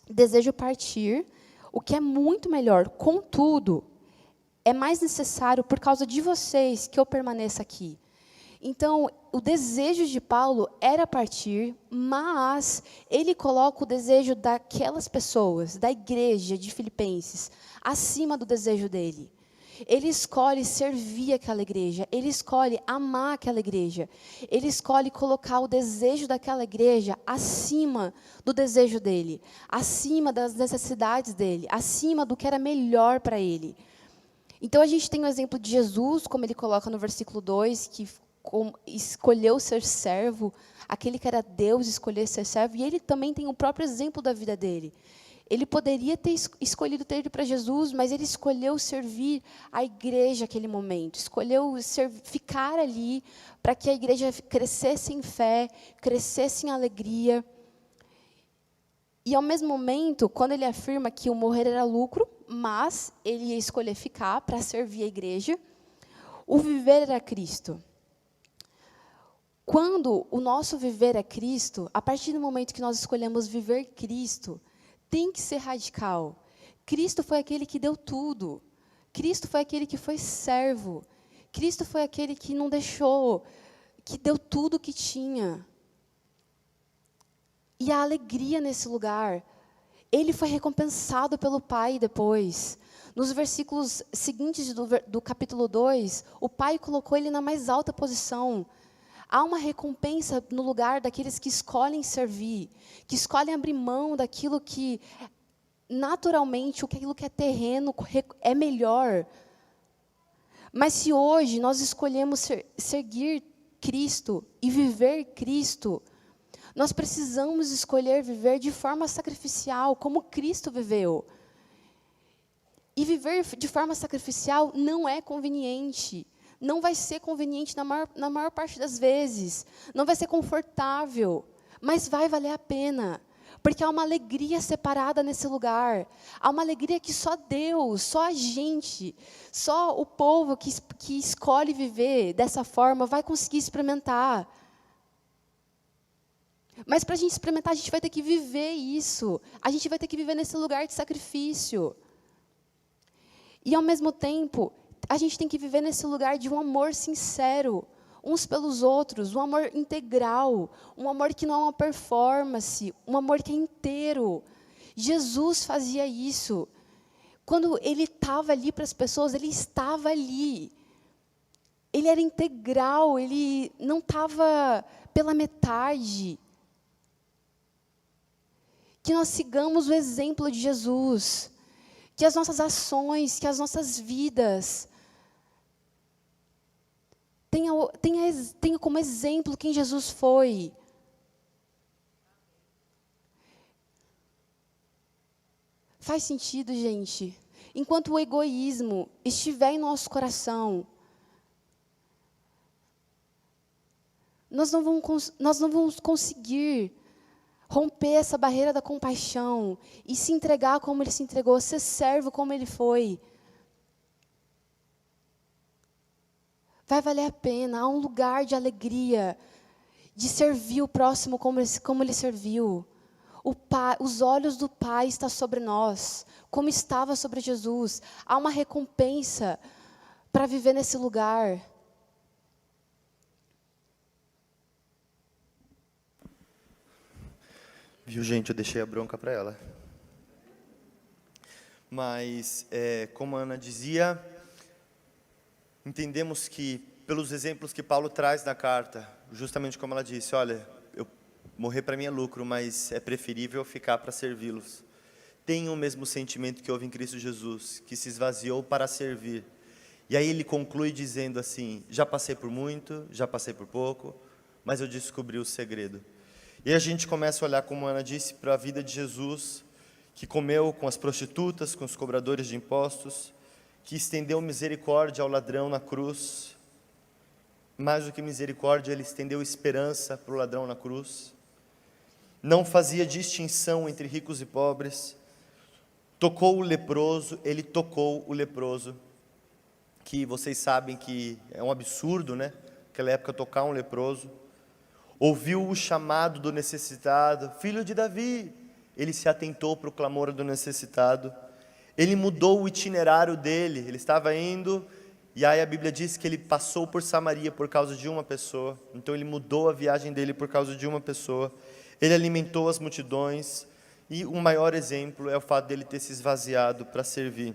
desejo partir, o que é muito melhor, contudo, é mais necessário por causa de vocês que eu permaneça aqui. Então, o desejo de Paulo era partir, mas ele coloca o desejo daquelas pessoas, da igreja de Filipenses, acima do desejo dele. Ele escolhe servir aquela igreja, ele escolhe amar aquela igreja, ele escolhe colocar o desejo daquela igreja acima do desejo dele, acima das necessidades dele, acima do que era melhor para ele. Então a gente tem o exemplo de Jesus, como ele coloca no versículo 2, que escolheu ser servo, aquele que era Deus escolher ser servo, e ele também tem o próprio exemplo da vida dele. Ele poderia ter escolhido ter ido para Jesus, mas ele escolheu servir a igreja naquele momento. Escolheu ficar ali para que a igreja crescesse em fé, crescesse em alegria. E, ao mesmo momento, quando ele afirma que o morrer era lucro, mas ele ia escolher ficar para servir a igreja, o viver era Cristo. Quando o nosso viver é Cristo, a partir do momento que nós escolhemos viver Cristo, tem que ser radical. Cristo foi aquele que deu tudo. Cristo foi aquele que foi servo. Cristo foi aquele que não deixou, que deu tudo o que tinha. E a alegria nesse lugar. Ele foi recompensado pelo Pai depois. Nos versículos seguintes do capítulo 2, o Pai colocou ele na mais alta posição. Há uma recompensa no lugar daqueles que escolhem servir, que escolhem abrir mão daquilo que, naturalmente, aquilo que é terreno é melhor. Mas se hoje nós escolhemos seguir Cristo e viver Cristo, nós precisamos escolher viver de forma sacrificial, como Cristo viveu. E viver de forma sacrificial não é conveniente. Não vai ser conveniente na maior parte das vezes. Não vai ser confortável, mas vai valer a pena. Porque há uma alegria separada nesse lugar. Há uma alegria que só Deus, só a gente, só o povo que escolhe viver dessa forma vai conseguir experimentar. Mas para a gente experimentar, a gente vai ter que viver isso. A gente vai ter que viver nesse lugar de sacrifício. E, ao mesmo tempo, a gente tem que viver nesse lugar de um amor sincero, uns pelos outros, um amor integral, um amor que não é uma performance, um amor que é inteiro. Jesus fazia isso. Quando ele estava ali para as pessoas, ele estava ali. Ele era integral, ele não estava pela metade. Que nós sigamos o exemplo de Jesus. Que as nossas ações, que as nossas vidas tenha como exemplo quem Jesus foi. Faz sentido, gente? Enquanto o egoísmo estiver em nosso coração, nós não vamos conseguir romper essa barreira da compaixão e se entregar como ele se entregou, ser servo como ele foi. Vai valer a pena, há um lugar de alegria, de servir o próximo como ele serviu. Os olhos do Pai estão sobre nós, como estava sobre Jesus. Há uma recompensa para viver nesse lugar. Viu, gente? Eu deixei a bronca para ela. Mas, como a Ana dizia, entendemos que, pelos exemplos que Paulo traz na carta, justamente como ela disse, olha, morrer para mim é lucro, mas é preferível ficar para servi-los. Tenham o mesmo sentimento que houve em Cristo Jesus, que se esvaziou para servir. E aí ele conclui dizendo assim, já passei por muito, já passei por pouco, mas eu descobri o segredo. E aí a gente começa a olhar, como a Ana disse, para a vida de Jesus, que comeu com as prostitutas, com os cobradores de impostos, que estendeu misericórdia ao ladrão na cruz. Mais do que misericórdia, ele estendeu esperança para o ladrão na cruz. Não fazia distinção entre ricos e pobres. Tocou o leproso, ele tocou o leproso. Que vocês sabem que é um absurdo, né? Naquela época tocar um leproso. Ouviu o chamado do necessitado, filho de Davi. Ele se atentou para o clamor do necessitado. Ele mudou o itinerário dele. Ele estava indo, e aí a Bíblia diz que ele passou por Samaria por causa de uma pessoa. Então ele mudou a viagem dele por causa de uma pessoa. Ele alimentou as multidões. E o maior exemplo é o fato dele ter se esvaziado para servir.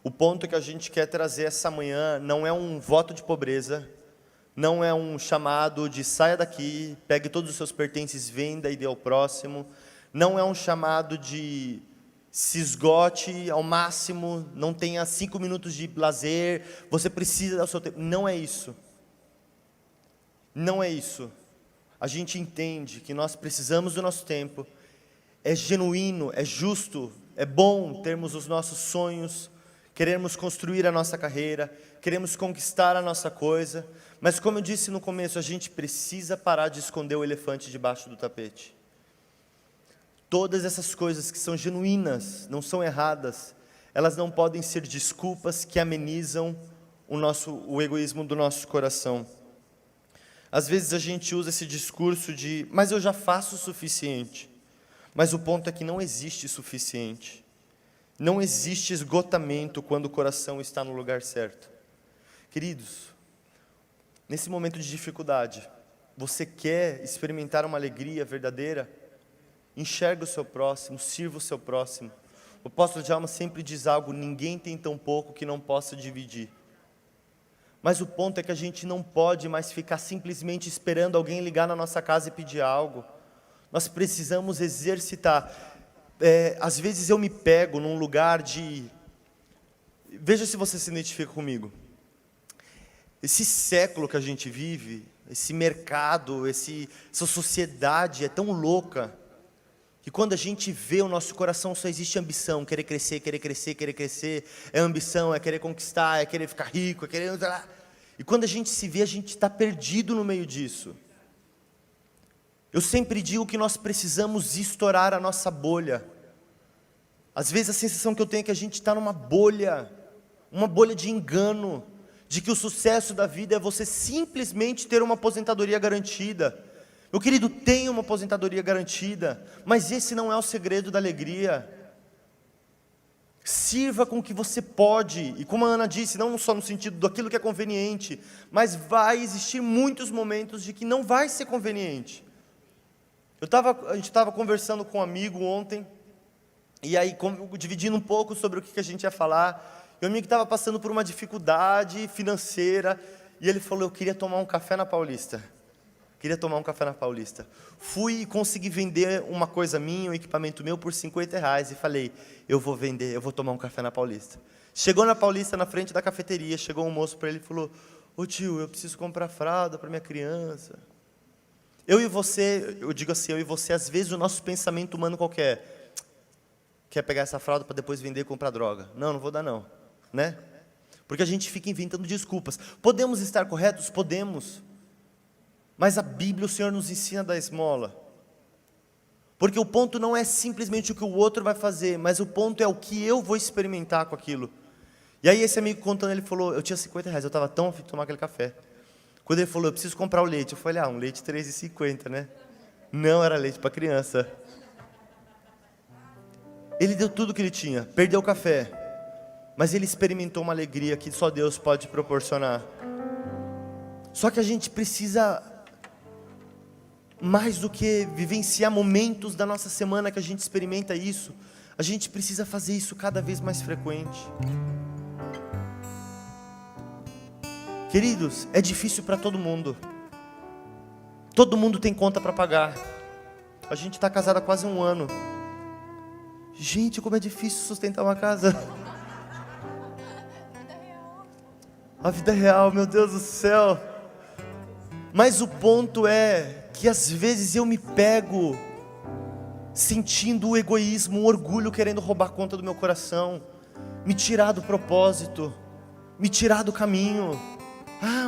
O ponto que a gente quer trazer essa manhã não é um voto de pobreza, não é um chamado de saia daqui, pegue todos os seus pertences, venda e dê ao próximo. Não é um chamado de se esgote ao máximo, não tenha 5 minutos de lazer, você precisa dar o seu tempo. Não é isso. Não é isso. A gente entende que nós precisamos do nosso tempo. É genuíno, é justo, é bom termos os nossos sonhos, queremos construir a nossa carreira, queremos conquistar a nossa coisa, mas como eu disse no começo, a gente precisa parar de esconder o elefante debaixo do tapete. todas essas coisas que são genuínas, não são erradas, elas não podem ser desculpas que amenizam o egoísmo do nosso coração. Às vezes a gente usa esse discurso de, mas eu já faço o suficiente. Mas o ponto é que não existe suficiente. Não existe esgotamento quando o coração está no lugar certo. Queridos, nesse momento de dificuldade, você quer experimentar uma alegria verdadeira? Enxerga o seu próximo, sirva o seu próximo. O apóstolo Djalma sempre diz algo: ninguém tem tão pouco que não possa dividir. Mas o ponto é que a gente não pode mais ficar simplesmente esperando alguém ligar na nossa casa e pedir algo. Nós precisamos exercitar. Às vezes eu me pego num lugar de... Veja se você se identifica comigo. Esse século que a gente vive, esse mercado, essa sociedade é tão louca, que quando a gente vê, o nosso coração só existe ambição, querer crescer, querer crescer, querer crescer. É ambição, é querer conquistar, é querer ficar rico, é querer... E quando a gente se vê, a gente está perdido no meio disso. Eu sempre digo que nós precisamos estourar a nossa bolha. Às vezes a sensação que eu tenho é que a gente está numa bolha, uma bolha de engano, de que o sucesso da vida é você simplesmente ter uma aposentadoria garantida. Meu querido, tenha uma aposentadoria garantida, mas esse não é o segredo da alegria. Sirva com o que você pode, e como a Ana disse, não só no sentido daquilo que é conveniente, mas vai existir muitos momentos de que não vai ser conveniente. A gente estava conversando com um amigo ontem, e aí dividindo um pouco sobre o que a gente ia falar, e o amigo estava passando por uma dificuldade financeira, e ele falou: eu queria tomar um café na Paulista. Fui e consegui vender uma coisa minha, um equipamento meu por R$50, e falei: eu vou vender, eu vou tomar um café na Paulista. Chegou na Paulista, na frente da cafeteria, chegou um moço para ele e falou: ô tio, eu preciso comprar fralda para minha criança. Eu e você, eu digo assim, eu e você, às vezes o nosso pensamento humano qualquer, quer pegar essa fralda para depois vender e comprar droga. Não vou dar não, né? Porque a gente fica inventando desculpas. Podemos estar corretos? Podemos. Mas a Bíblia, o Senhor nos ensina a dar esmola. Porque o ponto não é simplesmente o que o outro vai fazer, mas o ponto é o que eu vou experimentar com aquilo. E aí esse amigo contando, ele falou: eu tinha R$50, eu estava tão afim de tomar aquele café. Quando ele falou: eu preciso comprar o leite, eu falei: um leite R$3,50, né? Não, era leite para criança. Ele deu tudo que ele tinha, perdeu o café, mas ele experimentou uma alegria que só Deus pode proporcionar. Só que a gente precisa, mais do que vivenciar momentos da nossa semana que a gente experimenta isso, a gente precisa fazer isso cada vez mais frequente. Queridos, é difícil para todo mundo. Todo mundo tem conta para pagar. A gente está casado há quase 1 ano. Gente, como é difícil sustentar uma casa. A vida real, meu Deus do céu. Mas o ponto é que às vezes eu me pego sentindo o egoísmo, o orgulho querendo roubar conta do meu coração, me tirar do propósito, me tirar do caminho.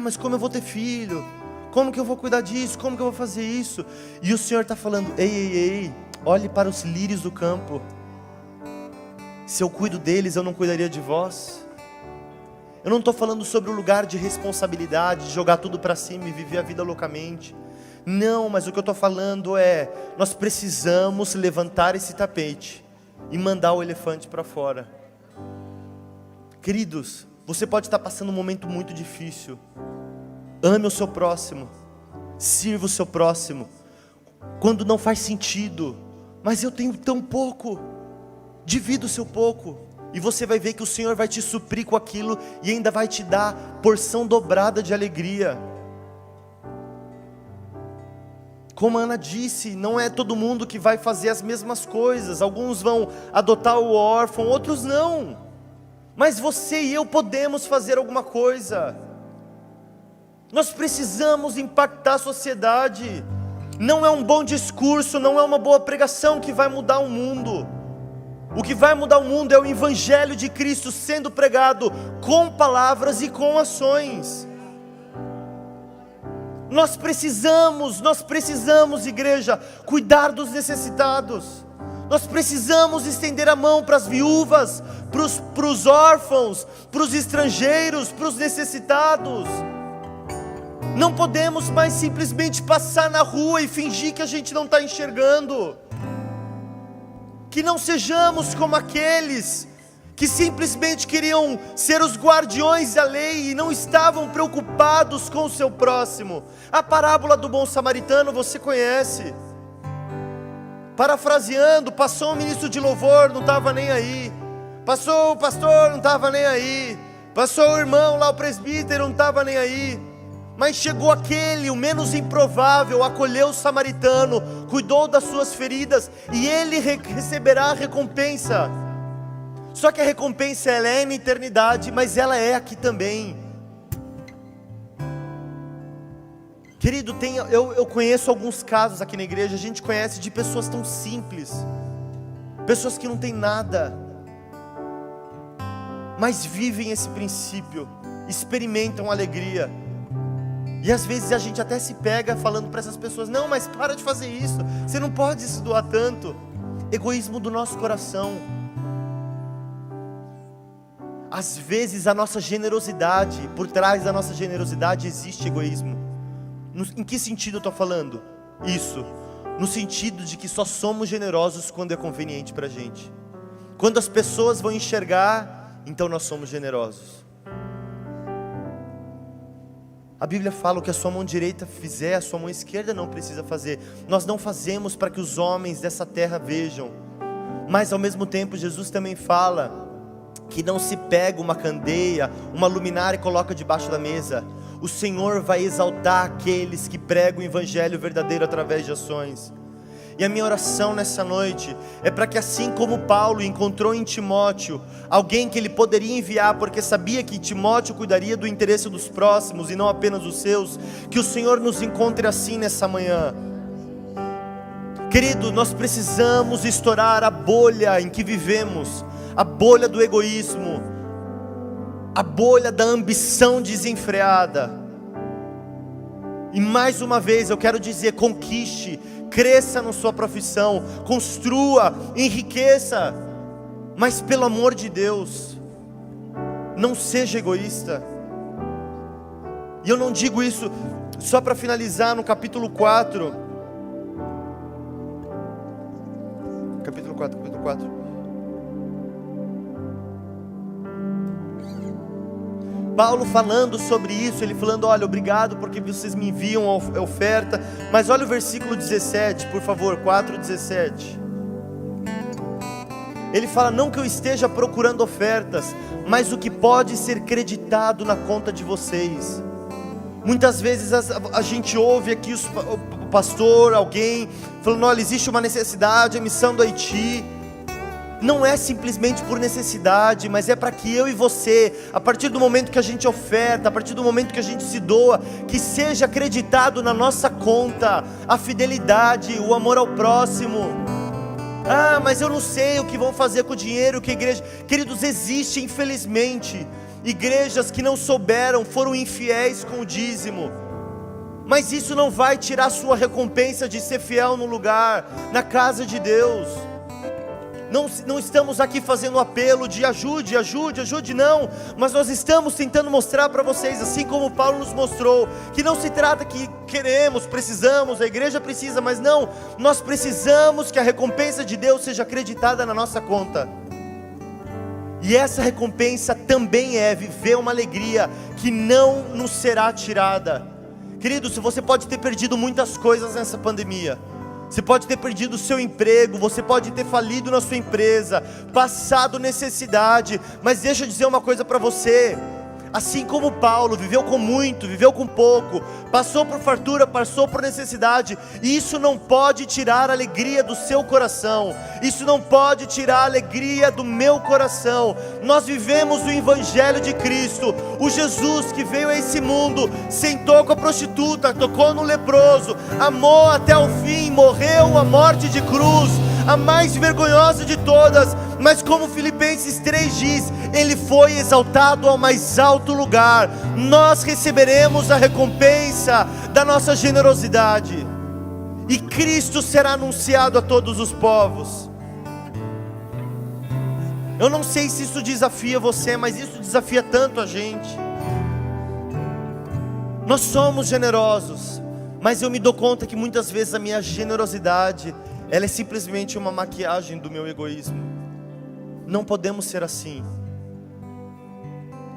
Mas como eu vou ter filho? Como que eu vou cuidar disso? Como que eu vou fazer isso? E o Senhor está falando: ei, olhe para os lírios do campo. Se eu cuido deles, eu não cuidaria de vós? Eu não estou falando sobre o lugar de responsabilidade, de jogar tudo para cima e viver a vida loucamente. Não, mas o que eu estou falando é, nós precisamos levantar esse tapete e mandar o elefante para fora. Queridos, você pode estar passando um momento muito difícil. Ame o seu próximo, sirva o seu próximo, quando não faz sentido. Mas eu tenho tão pouco, divida o seu pouco, e você vai ver que o Senhor vai te suprir com aquilo, e ainda vai te dar porção dobrada de alegria. Como a Ana disse, não é todo mundo que vai fazer as mesmas coisas. Alguns vão adotar o órfão, outros não. Mas você e eu podemos fazer alguma coisa. Nós precisamos impactar a sociedade. Não é um bom discurso, não é uma boa pregação que vai mudar o mundo. O que vai mudar o mundo é o Evangelho de Cristo sendo pregado com palavras e com ações. Nós precisamos, igreja, cuidar dos necessitados. Nós precisamos estender a mão para as viúvas, para os órfãos, para os estrangeiros, para os necessitados. Não podemos mais simplesmente passar na rua e fingir que a gente não está enxergando. Que não sejamos como aqueles que simplesmente queriam ser os guardiões da lei e não estavam preocupados com o seu próximo. A parábola do bom samaritano você conhece. Parafraseando, passou um ministro de louvor, não estava nem aí. Passou o pastor, não estava nem aí. Passou o irmão lá, o presbítero, não estava nem aí. Mas chegou aquele, o menos improvável, acolheu o samaritano, cuidou das suas feridas, e ele receberá a recompensa. Só que a recompensa ela é na eternidade, mas ela é aqui também. Querido, eu conheço alguns casos aqui na igreja, a gente conhece de pessoas tão simples, pessoas que não têm nada, mas vivem esse princípio, experimentam alegria. E às vezes a gente até se pega falando para essas pessoas: não, mas para de fazer isso, você não pode se doar tanto. Egoísmo do nosso coração. Às vezes a nossa generosidade, por trás da nossa generosidade existe egoísmo. Em que sentido eu estou falando isso? No sentido de que só somos generosos quando é conveniente para a gente. Quando as pessoas vão enxergar, então nós somos generosos. A Bíblia fala: o que a sua mão direita fizer, a sua mão esquerda não precisa fazer. Nós não fazemos para que os homens dessa terra vejam. Mas ao mesmo tempo Jesus também fala que não se pega uma candeia, uma luminária e coloca debaixo da mesa. O Senhor vai exaltar aqueles que pregam o evangelho verdadeiro através de ações. E a minha oração nessa noite é para que, assim como Paulo encontrou em Timóteo alguém que ele poderia enviar, porque sabia que Timóteo cuidaria do interesse dos próximos e não apenas dos seus, que o Senhor nos encontre assim nessa manhã. Querido, nós precisamos estourar a bolha em que vivemos, a bolha do egoísmo, a bolha da ambição desenfreada. E mais uma vez eu quero dizer: conquiste, cresça na sua profissão, construa, enriqueça, mas pelo amor de Deus, não seja egoísta. E eu não digo isso só para finalizar no capítulo 4. Capítulo 4. Paulo falando sobre isso, ele falando: olha, obrigado porque vocês me enviam a oferta. Mas olha o versículo 17, por favor, 4:17. Ele fala: não que eu esteja procurando ofertas, mas o que pode ser creditado na conta de vocês. Muitas vezes a gente ouve aqui o pastor, alguém falando: olha, existe uma necessidade, a missão do Haiti. Não é simplesmente por necessidade, mas é para que eu e você, a partir do momento que a gente oferta, a partir do momento que a gente se doa, que seja acreditado na nossa conta a fidelidade, o amor ao próximo. Ah, mas eu não sei o que vão fazer com o dinheiro, que a igreja... Queridos, existe infelizmente igrejas que não souberam, foram infiéis com o dízimo. Mas isso não vai tirar a sua recompensa de ser fiel no lugar, na casa de Deus. Não estamos aqui fazendo apelo de ajude, não. Mas nós estamos tentando mostrar para vocês, assim como Paulo nos mostrou, que não se trata que queremos, precisamos, a igreja precisa, mas não. Nós precisamos que a recompensa de Deus seja acreditada na nossa conta. E essa recompensa também é viver uma alegria que não nos será tirada. Querido, se você pode ter perdido muitas coisas nessa pandemia, você pode ter perdido o seu emprego, você pode ter falido na sua empresa, passado necessidade, mas deixa eu dizer uma coisa para você: assim como Paulo viveu com muito, viveu com pouco, passou por fartura, passou por necessidade, isso não pode tirar a alegria do seu coração, isso não pode tirar a alegria do meu coração. Nós vivemos o evangelho de Cristo, o Jesus que veio a esse mundo, sentou com a prostituta, tocou no leproso, amou até o fim, morreu a morte de cruz, a mais vergonhosa de todas, mas como Filipenses 3 diz, Ele foi exaltado ao mais alto lugar. Nós receberemos a recompensa da nossa generosidade, e Cristo será anunciado a todos os povos. Eu não sei se isso desafia você, mas isso desafia tanto a gente. Nós somos generosos, mas eu me dou conta que muitas vezes a minha generosidade, ela é simplesmente uma maquiagem do meu egoísmo. Não podemos ser assim.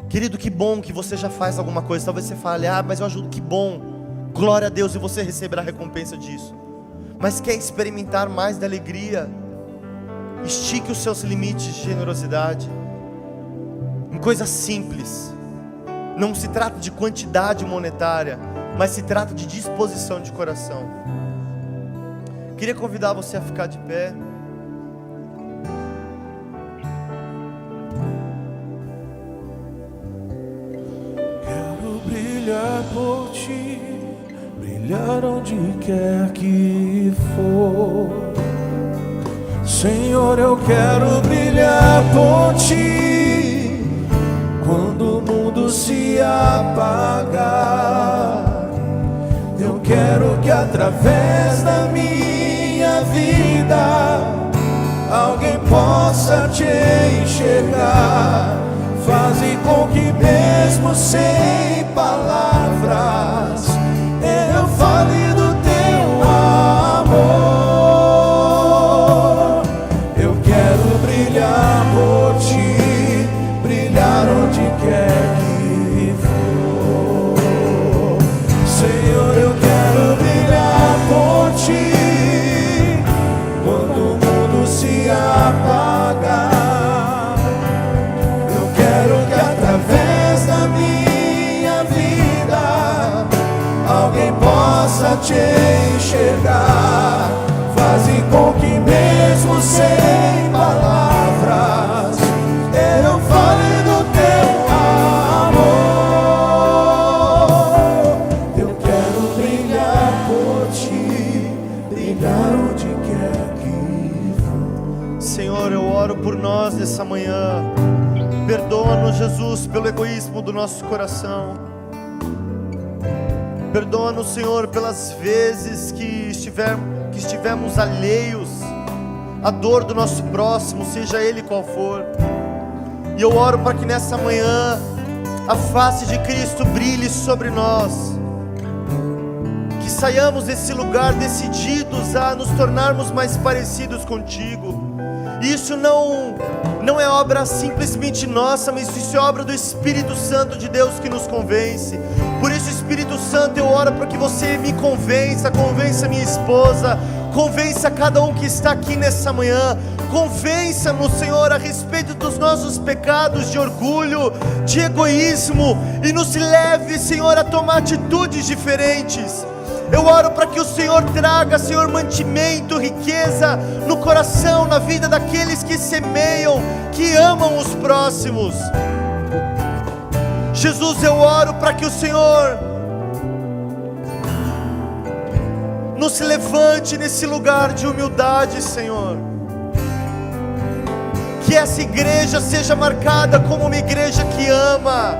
Querido, que bom que você já faz alguma coisa. Talvez você fale, mas eu ajudo, que bom, glória a Deus, e você receberá a recompensa disso. Mas quer experimentar mais da alegria? Estique os seus limites de generosidade em coisas simples. Não se trata de quantidade monetária, mas se trata de disposição de coração. Queria convidar você a ficar de pé. Quero brilhar por ti, brilhar onde quer que for. Senhor, eu quero brilhar por ti, quando o mundo se apagar. Eu quero que através da minha vida alguém possa te enxergar. Faze com que mesmo sem palavras eu fale do teu amor. Brilhar por ti, brilhar onde quer que for. Senhor, eu quero brilhar por ti, quando o mundo se apagar. Eu quero que através da minha vida alguém possa te enxergar. Faze com que mesmo sem palavras eu fale do teu amor. Eu quero brilhar por ti, brilhar onde quer que for. Senhor, eu oro por nós nessa manhã. Perdoa-nos, Jesus, pelo egoísmo do nosso coração. Perdoa-nos, Senhor, pelas vezes que estivemos alheios à dor do nosso próximo, seja ele qual for. E eu oro para que nessa manhã a face de Cristo brilhe sobre nós, que saiamos desse lugar decididos a nos tornarmos mais parecidos contigo. E isso não é obra simplesmente nossa, mas isso é obra do Espírito Santo de Deus que nos convence. Por isso, Espírito Santo, eu oro para que você me convença minha esposa, convença cada um que está aqui nessa manhã, convença-nos, Senhor, a respeito dos nossos pecados de orgulho, de egoísmo, e nos leve, Senhor, a tomar atitudes diferentes. Eu oro para que o Senhor traga, Senhor, mantimento, riqueza no coração, na vida daqueles que semeiam, que amam os próximos. Jesus, eu oro para que o Senhor nos levante nesse lugar de humildade, Senhor. Que essa igreja seja marcada como uma igreja que ama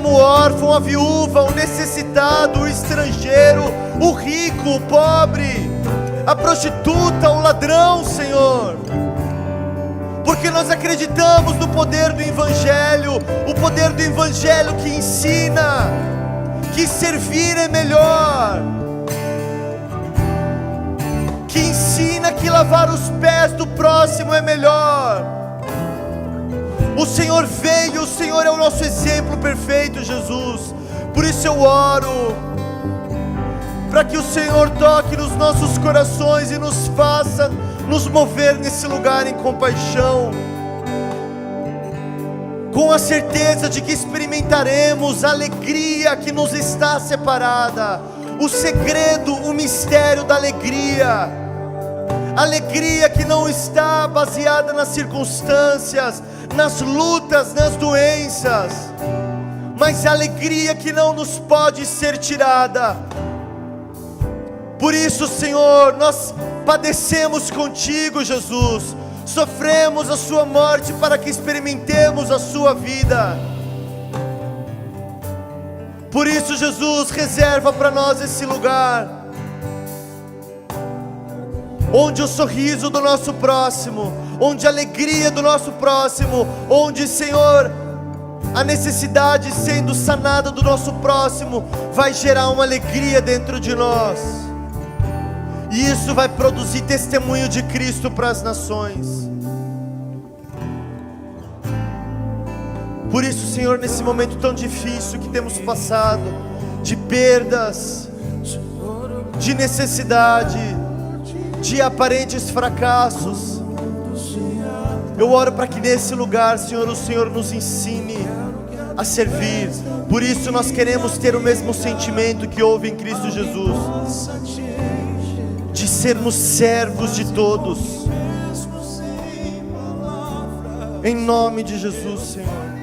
o órfão, a viúva, o necessitado, o estrangeiro, o rico, o pobre, a prostituta, o ladrão, Senhor. Porque nós acreditamos no poder do Evangelho, o poder do Evangelho que ensina que servir é melhor, que ensina que lavar os pés do próximo é melhor. O Senhor veio, o Senhor é o nosso exemplo perfeito, Jesus. Por isso eu oro para que o Senhor toque nos nossos corações e nos faça nos mover nesse lugar em compaixão, com a certeza de que experimentaremos a alegria que nos está separada, o segredo, o mistério da alegria, alegria que não está baseada nas circunstâncias, nas lutas, nas doenças, mas a alegria que não nos pode ser tirada. Por isso, Senhor, nós padecemos contigo, Jesus, sofremos a sua morte para que experimentemos a sua vida. Por isso, Jesus, reserva para nós esse lugar onde o sorriso do nosso próximo, onde a alegria do nosso próximo, onde, Senhor, a necessidade sendo sanada do nosso próximo vai gerar uma alegria dentro de nós, e isso vai produzir testemunho de Cristo para as nações. Por isso, Senhor, nesse momento tão difícil que temos passado, de perdas, de necessidade, de aparentes fracassos, eu oro para que nesse lugar, Senhor, o Senhor nos ensine a servir. Por isso nós queremos ter o mesmo sentimento que houve em Cristo Jesus, de sermos servos de todos, em nome de Jesus, Senhor.